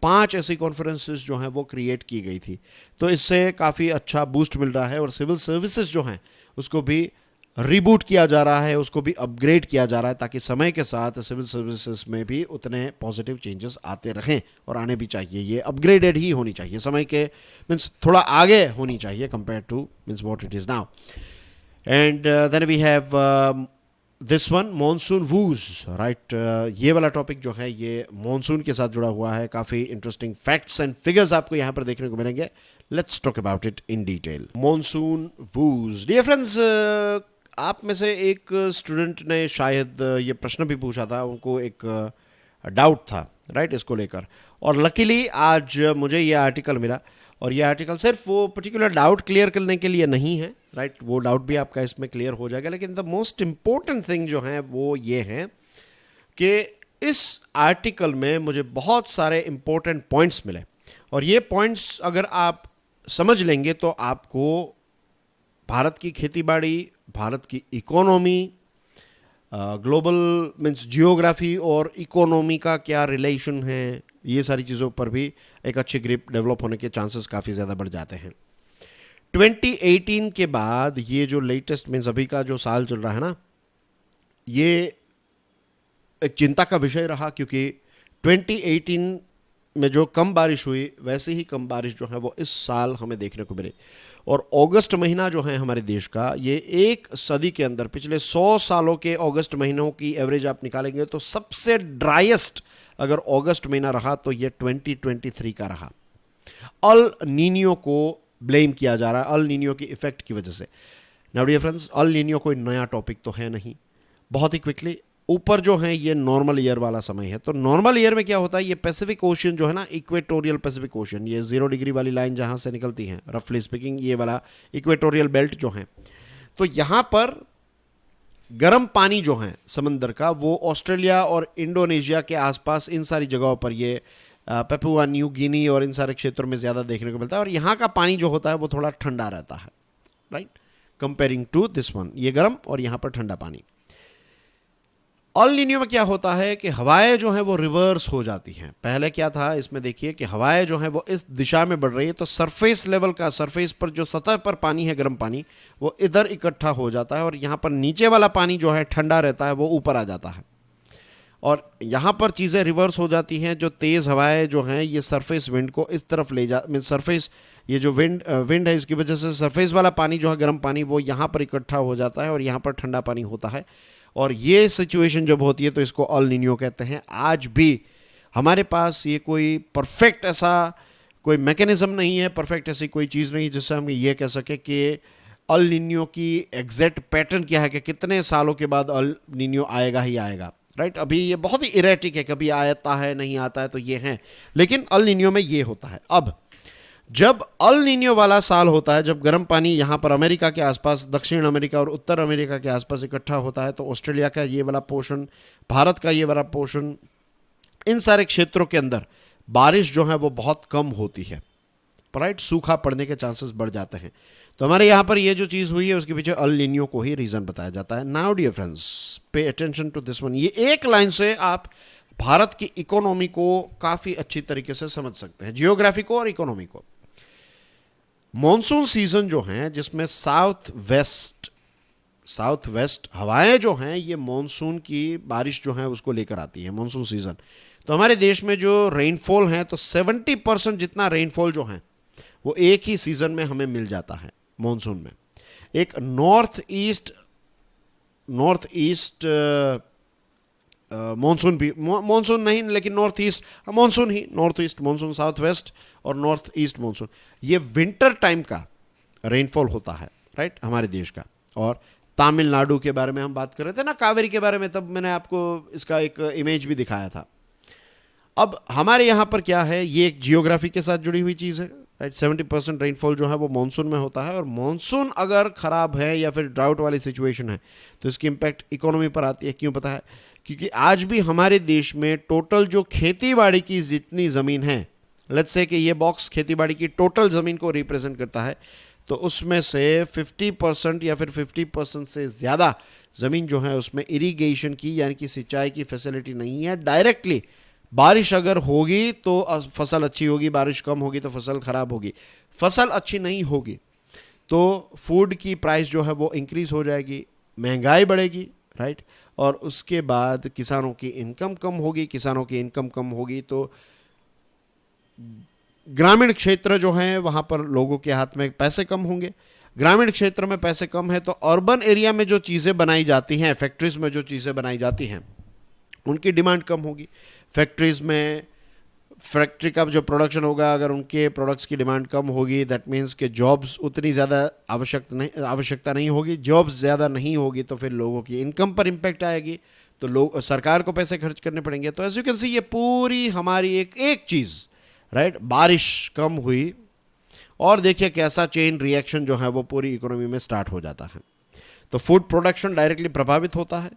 5 ऐसी कॉन्फ्रेंसेस जो हैं वो क्रिएट की गई थी। तो इससे काफ़ी अच्छा बूस्ट मिल रहा है और सिविल सर्विसेज जो हैं उसको भी रिबूट किया जा रहा है, उसको भी अपग्रेड किया जा रहा है, ताकि समय के साथ सिविल सर्विसेज में भी उतने पॉजिटिव चेंजेस आते रहें और आने भी चाहिए। ये अपग्रेडेड ही होनी चाहिए, समय के मीन्स थोड़ा आगे होनी चाहिए compare to means what it is now. And then we have this one, monsoon woes, right. ये वाला टॉपिक जो है ये मॉनसून के साथ जुड़ा हुआ है। काफ़ी इंटरेस्टिंग फैक्ट्स एंड फिगर्स आपको यहाँ पर देखने को मिलेंगे। Let's talk about it in detail. Monsoon woes, dear friends, आप में से एक स्टूडेंट ने शायद ये प्रश्न भी पूछा था, उनको एक डाउट था राइट इसको लेकर, और लकीली आज मुझे ये आर्टिकल मिला। और ये आर्टिकल सिर्फ वो पर्टिकुलर डाउट क्लियर करने के लिए नहीं है, राइट, वो डाउट भी आपका इसमें क्लियर हो जाएगा। लेकिन द मोस्ट इम्पोर्टेंट थिंग जो है वो ये है कि इस आर्टिकल में मुझे बहुत सारे इम्पोर्टेंट पॉइंट्स मिले, और ये पॉइंट्स अगर आप समझ लेंगे तो आपको भारत की खेतीबाड़ी, भारत की इकोनॉमी, ग्लोबल मीन्स जियोग्राफी और इकोनॉमी का क्या रिलेशन है, ये सारी चीज़ों पर भी एक अच्छी ग्रिप डेवलप होने के चांसेस काफ़ी ज़्यादा बढ़ जाते हैं। 2018 के बाद ये जो लेटेस्ट मीन्स अभी का जो साल चल रहा है ना, ये एक चिंता का विषय रहा, क्योंकि 2018 में जो कम बारिश हुई वैसे ही कम बारिश जो है वो इस साल हमें देखने को मिली। और अगस्त महीना जो है हमारे देश का, ये एक सदी के अंदर पिछले 100 सालों के अगस्त महीनों की एवरेज आप निकालेंगे तो सबसे ड्राइएस्ट अगर अगस्त महीना रहा तो ये 2023 का रहा। अल नीनियो को ब्लेम किया जा रहा है, अल नीनियो की इफेक्ट की वजह से। नाउ डियर फ्रेंड्स, अल नीनियो कोई नया टॉपिक तो है नहीं। बहुत ही क्विकली ऊपर जो है ये नॉर्मल ईयर वाला समय है। तो नॉर्मल ईयर में क्या होता है, ये पैसिफिक ओशियन जो है ना, इक्वेटोरियल पैसिफिक ओशियन, ये 0 डिग्री वाली लाइन जहाँ से निकलती है रफली स्पीकिंग, ये वाला इक्वेटोरियल बेल्ट जो है, तो यहाँ पर गर्म पानी जो है समंदर का वो ऑस्ट्रेलिया और इंडोनेशिया के आसपास इन सारी जगहों पर, ये पेपुआ न्यू गिनी और इन सारे क्षेत्रों में ज़्यादा देखने को मिलता है। और यहाँ का पानी जो होता है वो थोड़ा ठंडा रहता है, right, comparing to this one, ये गर्म और यहाँ पर ठंडा पानी। अल नीनियो में क्या होता है कि हवाएं जो हैं वो रिवर्स हो जाती हैं। पहले क्या था इसमें, देखिए कि हवाएं जो हैं वो इस दिशा में बढ़ रही है, तो सरफेस लेवल का, सरफेस पर जो सतह पर पानी है गर्म पानी, वो इधर इकट्ठा हो जाता है, और यहाँ पर नीचे वाला पानी जो है ठंडा रहता है वो ऊपर आ जाता है। और यहाँ पर चीज़ें रिवर्स हो जाती हैं, जो तेज़ हवाएं जो हैं ये सरफेस विंड को इस तरफ ले जा, मीन सरफेस, ये जो विंड है इसकी वजह से सरफेस वाला पानी जो है गर्म पानी वो यहाँ पर इकट्ठा हो जाता है और यहाँ पर ठंडा पानी होता है। और ये सिचुएशन जब होती है तो इसको अल नीनियो कहते हैं। आज भी हमारे पास ये कोई परफेक्ट ऐसा कोई मैकेनिज्म नहीं है, परफेक्ट ऐसी कोई चीज़ नहीं जिससे हम ये कह सकें कि अल नीनियो की एग्जैक्ट पैटर्न क्या है, कि कितने सालों के बाद अल नीनियो आएगा ही आएगा, राइट। अभी ये बहुत ही इरेटिक है, कभी आता है नहीं आता है, तो ये है। लेकिन अल नीनियो में ये होता है। अब जब अल नीनियो वाला साल होता है, जब गर्म पानी यहाँ पर अमेरिका के आसपास, दक्षिण अमेरिका और उत्तर अमेरिका के आसपास इकट्ठा होता है, तो ऑस्ट्रेलिया का ये वाला पोर्शन, भारत का ये वाला पोर्शन, इन सारे क्षेत्रों के अंदर बारिश जो है वो बहुत कम होती है, राइट, सूखा पड़ने के चांसेस बढ़ जाते हैं। तो हमारे यहाँ पर ये जो चीज़ हुई है उसके पीछे अल नीनियो को ही रीज़न बताया जाता है। Now dear friends, pay attention to this one. ये एक लाइन से आप भारत की इकोनॉमी को काफ़ी अच्छी तरीके से समझ सकते हैं, जियोग्राफी को और इकोनॉमी को। मॉनसून सीजन जो हैं, जिसमें साउथ वेस्ट हवाएं जो हैं ये मॉनसून की बारिश जो है उसको लेकर आती है, मॉनसून सीजन। तो हमारे देश में जो रेनफॉल है, तो 70% जितना रेनफॉल जो है वो एक ही सीजन में हमें मिल जाता है मॉनसून में। एक नॉर्थ ईस्ट मॉनसून भी, मॉनसून नहीं लेकिन नॉर्थ ईस्ट मॉनसून ही, north east monsoon, south west और नॉर्थ ईस्ट मॉनसून, ये विंटर टाइम का रेनफॉल होता है, राइट, हमारे देश का। और तमिलनाडु के बारे में हम बात कर रहे थे ना, कावेरी के बारे में, तब मैंने आपको इसका एक इमेज भी दिखाया था। अब हमारे यहाँ पर क्या है, ये एक जियोग्राफी के साथ जुड़ी हुई चीज़ है, राइट। 70% रेनफॉल जो है वो मानसून में होता है, और मानसून अगर ख़राब है या फिर ड्राउट वाली सिचुएशन है तो इसकी इम्पैक्ट इकोनॉमी पर आती है। क्यों पता है? क्योंकि आज भी हमारे देश में टोटल जो खेती बाड़ी की जितनी ज़मीन है, लेट्स से कि ये बॉक्स खेती बाड़ी की टोटल ज़मीन को रिप्रेजेंट करता है, तो उसमें से 50% या फिर 50% से ज़्यादा ज़मीन जो है उसमें इरिगेशन की यानी कि सिंचाई की फैसिलिटी नहीं है। डायरेक्टली बारिश अगर होगी तो फसल अच्छी होगी, बारिश कम होगी तो फसल खराब होगी। फसल अच्छी नहीं होगी तो फूड की प्राइस जो है वो इंक्रीज हो जाएगी, महंगाई बढ़ेगी, राइट। और उसके बाद किसानों की इनकम कम होगी, किसानों की इनकम कम होगी तो ग्रामीण क्षेत्र जो है वहाँ पर लोगों के हाथ में पैसे कम होंगे। ग्रामीण क्षेत्र में पैसे कम है तो अर्बन एरिया में जो चीज़ें बनाई जाती हैं, फैक्ट्रीज में जो चीज़ें बनाई जाती हैं, उनकी डिमांड कम होगी। फैक्ट्रीज में फैक्ट्री का जो प्रोडक्शन होगा, अगर उनके प्रोडक्ट्स की डिमांड कम होगी, दैट मीन्स कि जॉब्स उतनी ज़्यादा आवश्यकता नहीं होगी। जॉब्स ज़्यादा नहीं होगी तो फिर लोगों की इनकम पर इम्पैक्ट आएगी, तो लोग सरकार को पैसे खर्च करने पड़ेंगे। तो एज यू कैन सी ये पूरी हमारी एक चीज़, राइट, बारिश कम हुई और देखिए कैसा चेन रिएक्शन जो है वो पूरी इकोनॉमी में स्टार्ट हो जाता है। तो फूड प्रोडक्शन डायरेक्टली प्रभावित होता है।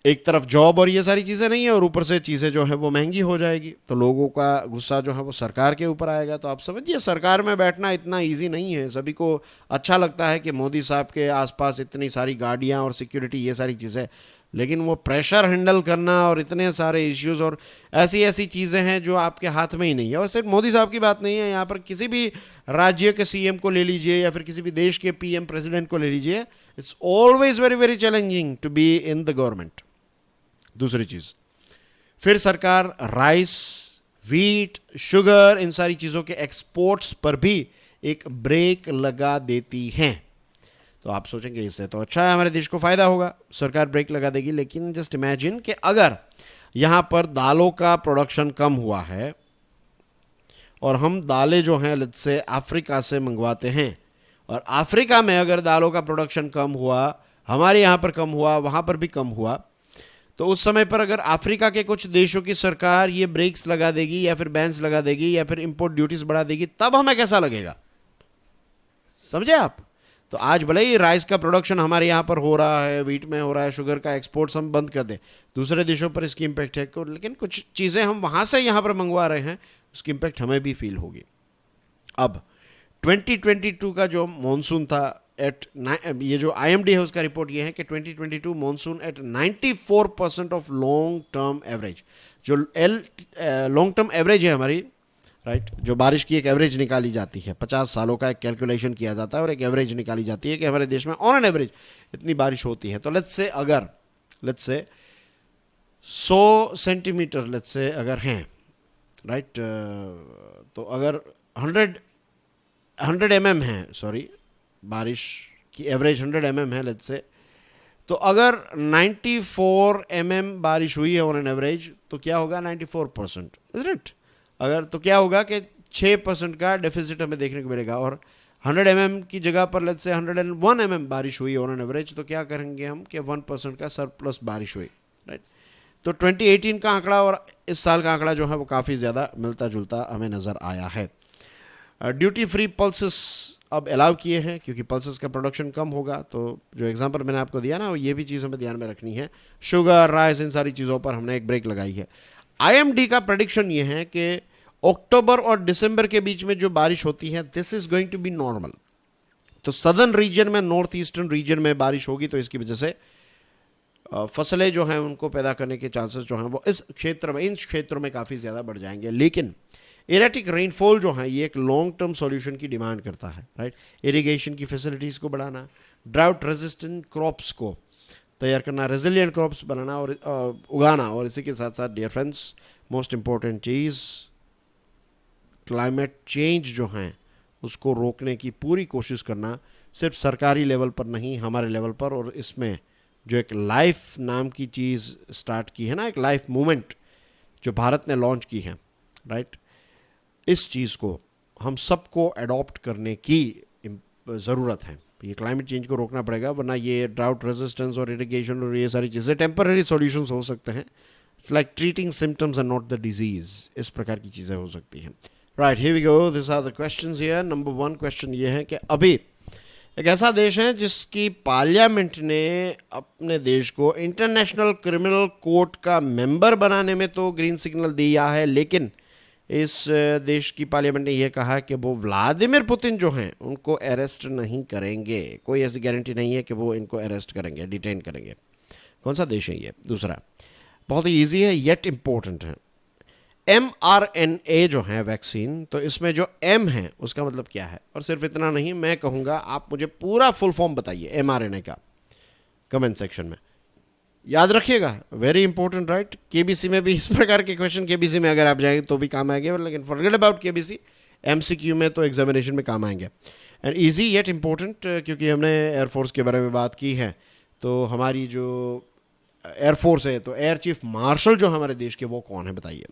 एक तरफ जॉब और ये सारी चीज़ें नहीं है और ऊपर से चीज़ें जो है वो महंगी हो जाएगी, तो लोगों का गुस्सा जो है वो सरकार के ऊपर आएगा। तो आप समझिए सरकार में बैठना इतना इजी नहीं है। सभी को अच्छा लगता है कि मोदी साहब के आसपास इतनी सारी गाड़ियाँ और सिक्योरिटी, ये सारी चीज़ें, लेकिन वो प्रेशर हैंडल करना और इतने सारे इश्यूज और ऐसी ऐसी चीज़ें हैं जो आपके हाथ में ही नहीं है। और सिर्फ मोदी साहब की बात नहीं है, यहाँ पर किसी भी राज्य के सीएम को ले लीजिए या फिर किसी भी देश के पीएम प्रेसिडेंट को ले लीजिए, it's always very very challenging to be in the government. दूसरी चीज़, फिर सरकार राइस, व्हीट, शुगर, इन सारी चीज़ों के एक्सपोर्ट्स पर भी एक ब्रेक लगा देती हैं। तो आप सोचेंगे इससे तो अच्छा है, हमारे देश को फ़ायदा होगा, सरकार ब्रेक लगा देगी। लेकिन जस्ट इमेजिन कि अगर यहाँ पर दालों का प्रोडक्शन कम हुआ है और हम दालें जो हैं लेट्स से अफ्रीका से मंगवाते हैं, और अफ्रीका में अगर दालों का प्रोडक्शन कम हुआ, हमारे यहाँ पर कम हुआ, वहाँ पर भी कम हुआ, तो उस समय पर अगर अफ्रीका के कुछ देशों की सरकार ये ब्रेक्स लगा देगी या फिर बैन्स लगा देगी या फिर इंपोर्ट ड्यूटीज बढ़ा देगी, तब हमें कैसा लगेगा? समझे आप? तो आज भले ही राइस का प्रोडक्शन हमारे यहाँ पर हो रहा है, व्हीट में हो रहा है, शुगर का एक्सपोर्ट्स हम बंद कर दें, दूसरे देशों पर इसकी इम्पैक्ट है, लेकिन कुछ चीज़ें हम वहाँ से यहाँ पर मंगवा रहे हैं, उसकी इम्पैक्ट हमें भी फील होगी। अब 2022 का जो मानसून था ये जो IMD है उसका रिपोर्ट ये है कि 2022 monsoon at 94% of long term average. जो लॉन्ग टर्म एवरेज है हमारी, राइट, जो बारिश की एक एवरेज निकाली जाती है, 50 सालों का एक कैलकुलेशन किया जाता है और एक एवरेज निकाली जाती है कि हमारे देश में ऑन एन एवरेज इतनी बारिश होती है। तो let's say 100 centimetre let's say अगर हैं, राइट, तो अगर 100 mm है, सॉरी, बारिश की एवरेज 100 mm है लेट्स से, तो अगर 94 mm बारिश हुई है ऑन एन एवरेज, तो क्या होगा? 94%, इज़न्ट इट? अगर तो क्या होगा कि 6% का डेफिसिट हमें देखने को मिलेगा। और 100 mm की जगह पर लेट्स से 101 mm बारिश हुई ऑन एन एवरेज, तो क्या करेंगे हम कि 1% का सरप्लस बारिश हुई, राइट। तो 2018 का आंकड़ा और इस साल का आंकड़ा जो है वो काफ़ी ज़्यादा मिलता जुलता हमें नज़र आया है। ड्यूटी फ्री पल्सेस अब अलाउ किए हैं क्योंकि पल्सेस का प्रोडक्शन कम होगा। तो जो एग्जांपल मैंने आपको दिया ना, ये भी चीज़ हमें ध्यान में रखनी है। शुगर, राइस, इन सारी चीज़ों पर हमने एक ब्रेक लगाई है। IMD का प्रेडिक्शन ये है कि अक्टूबर और दिसंबर के बीच में जो बारिश होती है, this is going to be normal. तो सदर्न रीजन में, नॉर्थ ईस्टर्न रीजन में बारिश होगी, तो इसकी वजह से फसलें जो हैं उनको पैदा करने के चांसेस जो हैं वो इस क्षेत्र में, इन क्षेत्रों में काफ़ी ज़्यादा बढ़ जाएंगे। लेकिन इरेटिक रेनफॉल जो है ये एक लॉन्ग टर्म सॉल्यूशन की डिमांड करता है, राइट। इरिगेशन की फैसिलिटीज़ को बढ़ाना, ड्राउट रेजिस्टेंट क्रॉप्स को तैयार करना, रेजिलियंट क्रॉप्स बनाना और उगाना, और इसी के साथ साथ डियर फ्रेंड्स, मोस्ट इम्पॉर्टेंट चीज़, क्लाइमेट चेंज जो हैं उसको रोकने की पूरी कोशिश करना, सिर्फ सरकारी लेवल पर नहीं, हमारे लेवल पर। और इसमें जो एक लाइफ नाम की चीज़ स्टार्ट की है ना, एक लाइफ मूवमेंट जो भारत ने लॉन्च की है, राइट, इस चीज़ को हम सबको अडॉप्ट करने की ज़रूरत है। ये क्लाइमेट चेंज को रोकना पड़ेगा, वरना ये ड्राउट रेजिस्टेंस और इरिगेशन और ये सारी चीज़ें टेम्पररी सॉल्यूशंस हो सकते हैं। It's like treating symptoms and not the disease, इस प्रकार की चीज़ें हो सकती हैं। Right, here we go, this are the questions here. Number 1 question ये है कि अभी एक ऐसा देश है जिसकी पार्लियामेंट ने अपने देश को इंटरनेशनल क्रिमिनल कोर्ट का मेंबर बनाने में तो ग्रीन सिग्नल दिया है, लेकिन इस देश की पार्लियामेंट ने यह कहा कि वो व्लादिमीर पुतिन जो हैं उनको अरेस्ट नहीं करेंगे। कोई ऐसी गारंटी नहीं है कि वो इनको अरेस्ट करेंगे, डिटेन करेंगे। कौन सा देश है ये? दूसरा बहुत ही ईजी है येट इम्पोर्टेंट है। mRNA जो है वैक्सीन, तो इसमें जो M है उसका मतलब क्या है? और सिर्फ इतना नहीं, मैं कहूँगा आप मुझे पूरा फुल फॉर्म बताइए mRNA का कमेंट सेक्शन में। याद रखिएगा, वेरी इंपॉर्टेंट, राइट। केबीसी में भी इस प्रकार के क्वेश्चन, केबीसी में अगर आप जाएंगे तो भी काम आएंगे, लेकिन फॉरगेट अबाउट केबीसी, एमसीक्यू में तो एग्जामिनेशन में काम आएंगे। एंड ईजी येट इम्पोर्टेंट, क्योंकि हमने एयरफोर्स के बारे में बात की है, तो हमारी जो एयरफोर्स है, तो एयर चीफ मार्शल जो हमारे देश के, वो कौन है बताइए।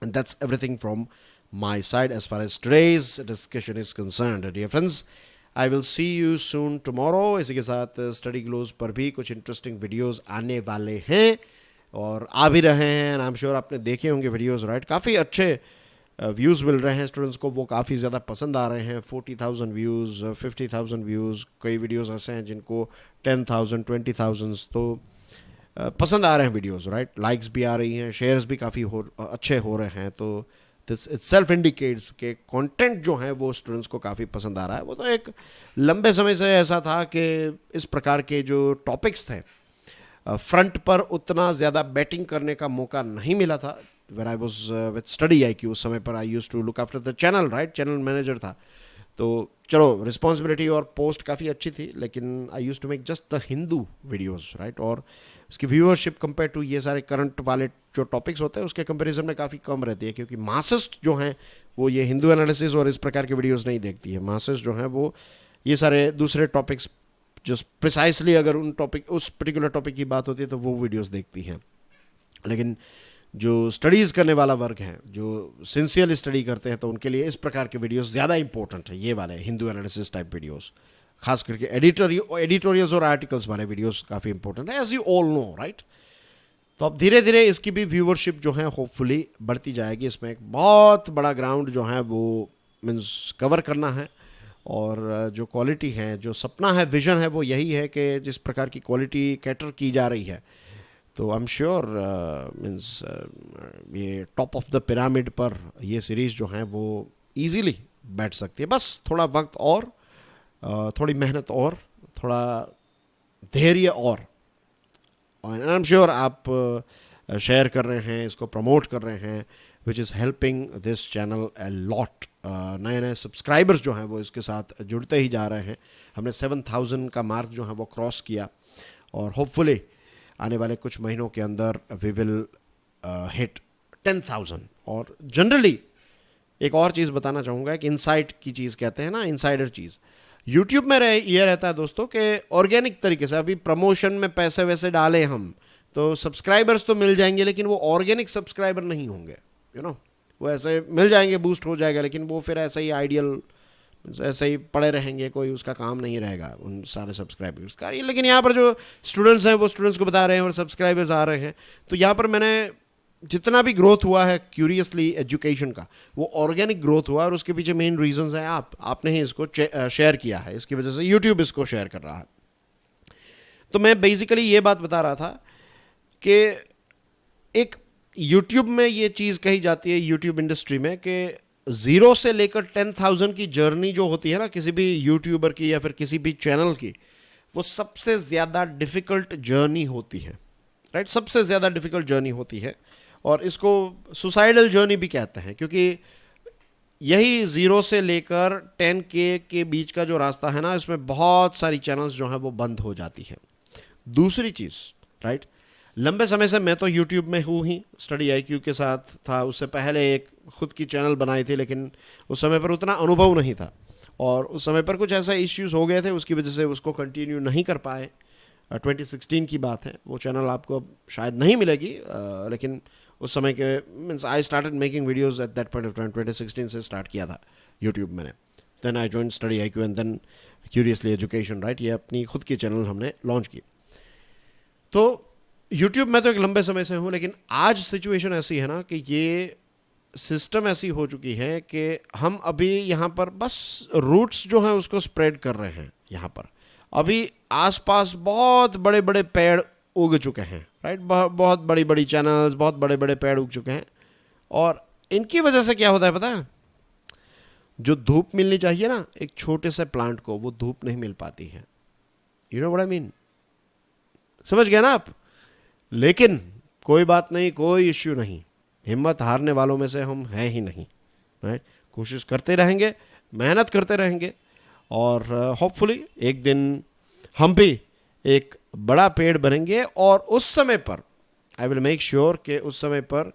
And that's everything from my side as far as today's discussion is concerned. Dear friends, I will see you soon tomorrow. इसी के साथ स्टडी ग्लोज पर भी कुछ इंटरेस्टिंग वीडियोस आने वाले हैं और आ भी रहे हैं। आई एम श्योर आपने देखे होंगे वीडियोस, राइट। काफ़ी अच्छे व्यूज़ मिल रहे हैं स्टूडेंट्स को, वो काफ़ी ज़्यादा पसंद आ रहे हैं। 40,000 व्यूज़, 50,000 व्यूज़, कई वीडियोस ऐसे हैं जिनको 10,000, 20,000 तो पसंद आ रहे हैं वीडियोस, राइट। लाइक्स भी आ रही हैं, शेयर्स भी काफ़ी अच्छे हो रहे हैं। तो दिस इट सेल्फ इंडिकेट्स के कंटेंट जो है वो स्टूडेंट्स को काफ़ी पसंद आ रहा है। वो तो एक लंबे समय से ऐसा था कि इस प्रकार के जो टॉपिक्स थे फ्रंट पर उतना ज़्यादा बैटिंग करने का मौका नहीं मिला था। When I was with Study IQ, उस समय पर I used to look after the channel, right, channel manager था। तो चलो, रिस्पॉन्सिबिलिटी और पोस्ट काफ़ी अच्छी थी, लेकिन I used to make just the Hindu videos, right. और उसकी व्यूअरशिप कंपेयर टू ये सारे करंट वाले जो टॉपिक्स होते हैं उसके कंपैरिजन में काफ़ी कम रहती है, क्योंकि मासेस जो हैं वो ये हिंदू एनालिसिस और इस प्रकार के वीडियोस नहीं देखती है। मासेस जो हैं वो ये सारे दूसरे टॉपिक्स, जो प्रिसाइसली अगर उन टॉपिक, उस पर्टिकुलर टॉपिक की बात होती है तो वो वीडियोस देखती हैं। लेकिन जो स्टडीज़ करने वाला वर्ग है, जो सिंसियरली स्टडी करते हैं, तो उनके लिए इस प्रकार के वीडियोस ज़्यादा इंपॉर्टेंट है। ये वाले हिंदू एनालिसिस टाइप वीडियोस, खास करके एडिटोरियल्स और आर्टिकल्स वाले वीडियोस काफ़ी इंपॉर्टेंट है, as you all know, right. तो अब धीरे धीरे इसकी भी व्यूअरशिप जो है होपफुली बढ़ती जाएगी। इसमें एक बहुत बड़ा ग्राउंड जो है वो मीन्स कवर करना है, और जो क्वालिटी है, जो सपना है, विजन है, वो यही है कि जिस प्रकार की क्वालिटी कैटर की जा रही है, तो आई एम श्योर मीन्स ये टॉप ऑफ द पिरामिड पर ये सीरीज़ जो है वो ईजीली बैठ सकती है। बस थोड़ा वक्त और थोड़ी मेहनत और थोड़ा धैर्य और आई एम श्योर आप शेयर कर रहे हैं, इसको प्रमोट कर रहे हैं, which is helping this channel a lot. नए नए सब्सक्राइबर्स जो हैं वो इसके साथ जुड़ते ही जा रहे हैं। हमने 7,000 का मार्क जो है वो क्रॉस किया, और होपफुली आने वाले कुछ महीनों के अंदर वी विल हिट 10,000। और जनरली एक और चीज़ बताना चाहूँगा, एक इनसाइट की चीज़ कहते हैं ना, इनसाइडर चीज़ यूट्यूब में ये रहता है दोस्तों कि ऑर्गेनिक तरीके से अभी प्रमोशन में पैसे वैसे डालें हम तो सब्सक्राइबर्स तो मिल जाएंगे, लेकिन वो ऑर्गेनिक सब्सक्राइबर नहीं होंगे, यू नो। वो ऐसे मिल जाएंगे, बूस्ट हो जाएगा, लेकिन वो फिर ऐसे ही आइडियल ऐसे ही पड़े रहेंगे, कोई उसका काम नहीं रहेगा उन सारे सब्सक्राइबर्स का। लेकिन यहाँ पर जो स्टूडेंट्स हैं वो स्टूडेंट्स को बता रहे हैं और सब्सक्राइबर्स आ रहे हैं। तो यहाँ पर मैंने जितना भी ग्रोथ हुआ है क्यूरियसली एजुकेशन का, वो ऑर्गेनिक ग्रोथ हुआ, और उसके पीछे मेन रीजंस हैं आपने ही इसको शेयर किया है, इसकी वजह से यूट्यूब इसको शेयर कर रहा है। तो मैं बेसिकली ये बात बता रहा था कि एक यूट्यूब में ये चीज़ कही जाती है, यूट्यूब इंडस्ट्री में, कि 0 से लेकर 10,000 की जर्नी जो होती है ना किसी भी यूट्यूबर की या फिर किसी भी चैनल की, वो सबसे ज़्यादा डिफ़िकल्ट जर्नी होती है, राइट। सबसे ज़्यादा डिफ़िकल्ट जर्नी होती है, और इसको सुसाइडल जर्नी भी कहते हैं, क्योंकि यही 0 से लेकर 10K के बीच का जो रास्ता है ना, इसमें बहुत सारी चैनल्स जो हैं वो बंद हो जाती हैं। दूसरी चीज़, राइट, लंबे समय से मैं तो यूट्यूब में हूँ ही, स्टडी IQ के साथ था, उससे पहले एक खुद की चैनल बनाई थी, लेकिन उस समय पर उतना अनुभव नहीं था, और उस समय पर कुछ ऐसा इश्यूज हो गए थे, उसकी वजह से उसको कंटिन्यू नहीं कर पाए। 2016 की बात है, वो चैनल आपको शायद नहीं मिलेगी, लेकिन उस समय के means I started making videos at that point of time. 2016 से स्टार्ट किया था यूट्यूब मैंने। Then I join Study IQ and then Curiously Education, right. ये अपनी खुद की चैनल हमने लॉन्च की। तो यूट्यूब में तो एक लंबे समय से हूँ, लेकिन आज सिचुएशन ऐसी है ना कि ये सिस्टम ऐसी हो चुकी है कि हम अभी यहाँ पर बस रूट्स जो हैं उसको स्प्रेड कर रहे हैं। यहाँ पर अभी आसपास बहुत बड़े बड़े पेड़ उग चुके हैं, राइट। बहुत बड़ी बड़ी चैनल्स, बहुत बड़े बड़े पेड़ उग चुके हैं, और इनकी वजह से क्या होता है पता है? जो धूप मिलनी चाहिए ना एक छोटे से प्लांट को, वो धूप नहीं मिल पाती है। You know what I mean? समझ गए ना आप? लेकिन कोई बात नहीं, कोई इश्यू नहीं, हिम्मत हारने वालों में से हम हैं ही नहीं, राइट। कोशिश करते रहेंगे, मेहनत करते रहेंगे, और होपफुली एक दिन हम भी एक बड़ा पेड़ बनेंगे। और उस समय पर आई विल मेक श्योर कि उस समय पर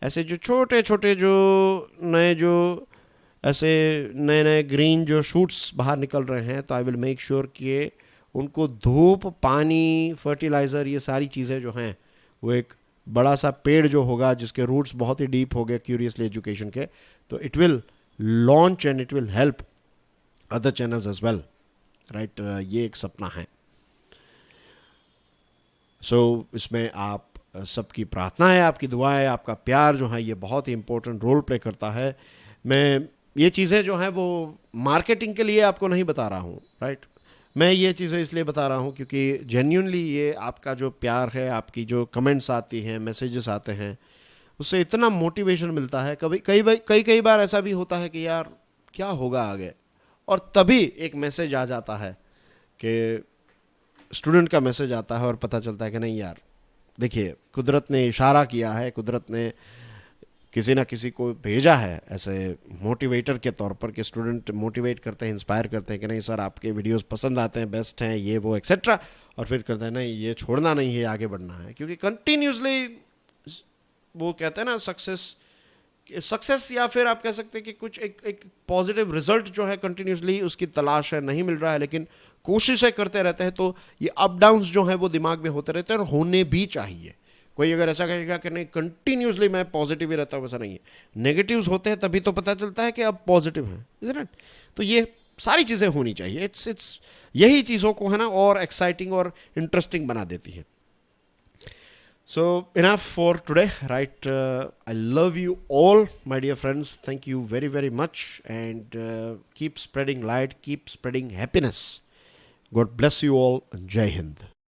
ऐसे जो छोटे छोटे जो ऐसे नए नए ग्रीन जो शूट्स बाहर निकल रहे हैं, तो आई विल मेक श्योर कि उनको धूप, पानी, फर्टिलाइज़र, ये सारी चीज़ें जो हैं वो एक बड़ा सा पेड़ जो होगा जिसके रूट्स बहुत ही डीप हो गए क्यूरियसली एजुकेशन के, तो it will launch and it will help other channels as well, right. ये एक सपना है। सो इसमें आप सबकी प्रार्थना है, आपकी दुआ है, आपका प्यार जो है ये बहुत ही इंपॉर्टेंट रोल प्ले करता है। मैं ये चीज़ें जो हैं वो मार्केटिंग के लिए आपको नहीं बता रहा हूँ, राइट। मैं ये चीज़ें इसलिए बता रहा हूँ क्योंकि जेन्युइनली ये आपका जो प्यार है, आपकी जो कमेंट्स आती हैं, मैसेजेस आते हैं, उससे इतना मोटिवेशन मिलता है। कई बार ऐसा भी होता है कि यार क्या होगा आगे, और तभी एक मैसेज आ जाता है कि स्टूडेंट का मैसेज आता है और पता चलता है कि नहीं यार, देखिए कुदरत ने इशारा किया है, कुदरत ने किसी ना किसी को भेजा है ऐसे मोटिवेटर के तौर पर कि स्टूडेंट मोटिवेट करते हैं, इंस्पायर करते हैं कि नहीं सर आपके वीडियोस पसंद आते हैं, बेस्ट हैं, ये वो एक्सेट्रा, और फिर करते हैं नहीं ये छोड़ना नहीं है, आगे बढ़ना है। क्योंकि कंटिन्यूसली वो कहते हैं ना सक्सेस या फिर आप कह सकते हैं कि कुछ एक पॉजिटिव रिजल्ट जो है कंटिन्यूसली उसकी तलाश है, नहीं मिल रहा है, लेकिन कोशिशें करते रहते हैं, तो ये अप डाउन्स जो हैं वो दिमाग में होते रहते हैं, और होने भी चाहिए। कोई अगर ऐसा कहेगा कि नहीं कंटिन्यूसली मैं पॉजिटिव ही रहता हूँ, वैसा नहीं है। नेगेटिव्स होते हैं तभी तो पता चलता है कि अब पॉजिटिव है, इज़न्ट इट? तो ये सारी चीज़ें होनी चाहिए। इट्स यही चीज़ों को है ना और एक्साइटिंग और इंटरेस्टिंग बना देती है। So enough for today, right? I love you all, my dear friends. Thank you very, very much, and keep spreading light, keep spreading happiness. God bless you all, and Jai Hind.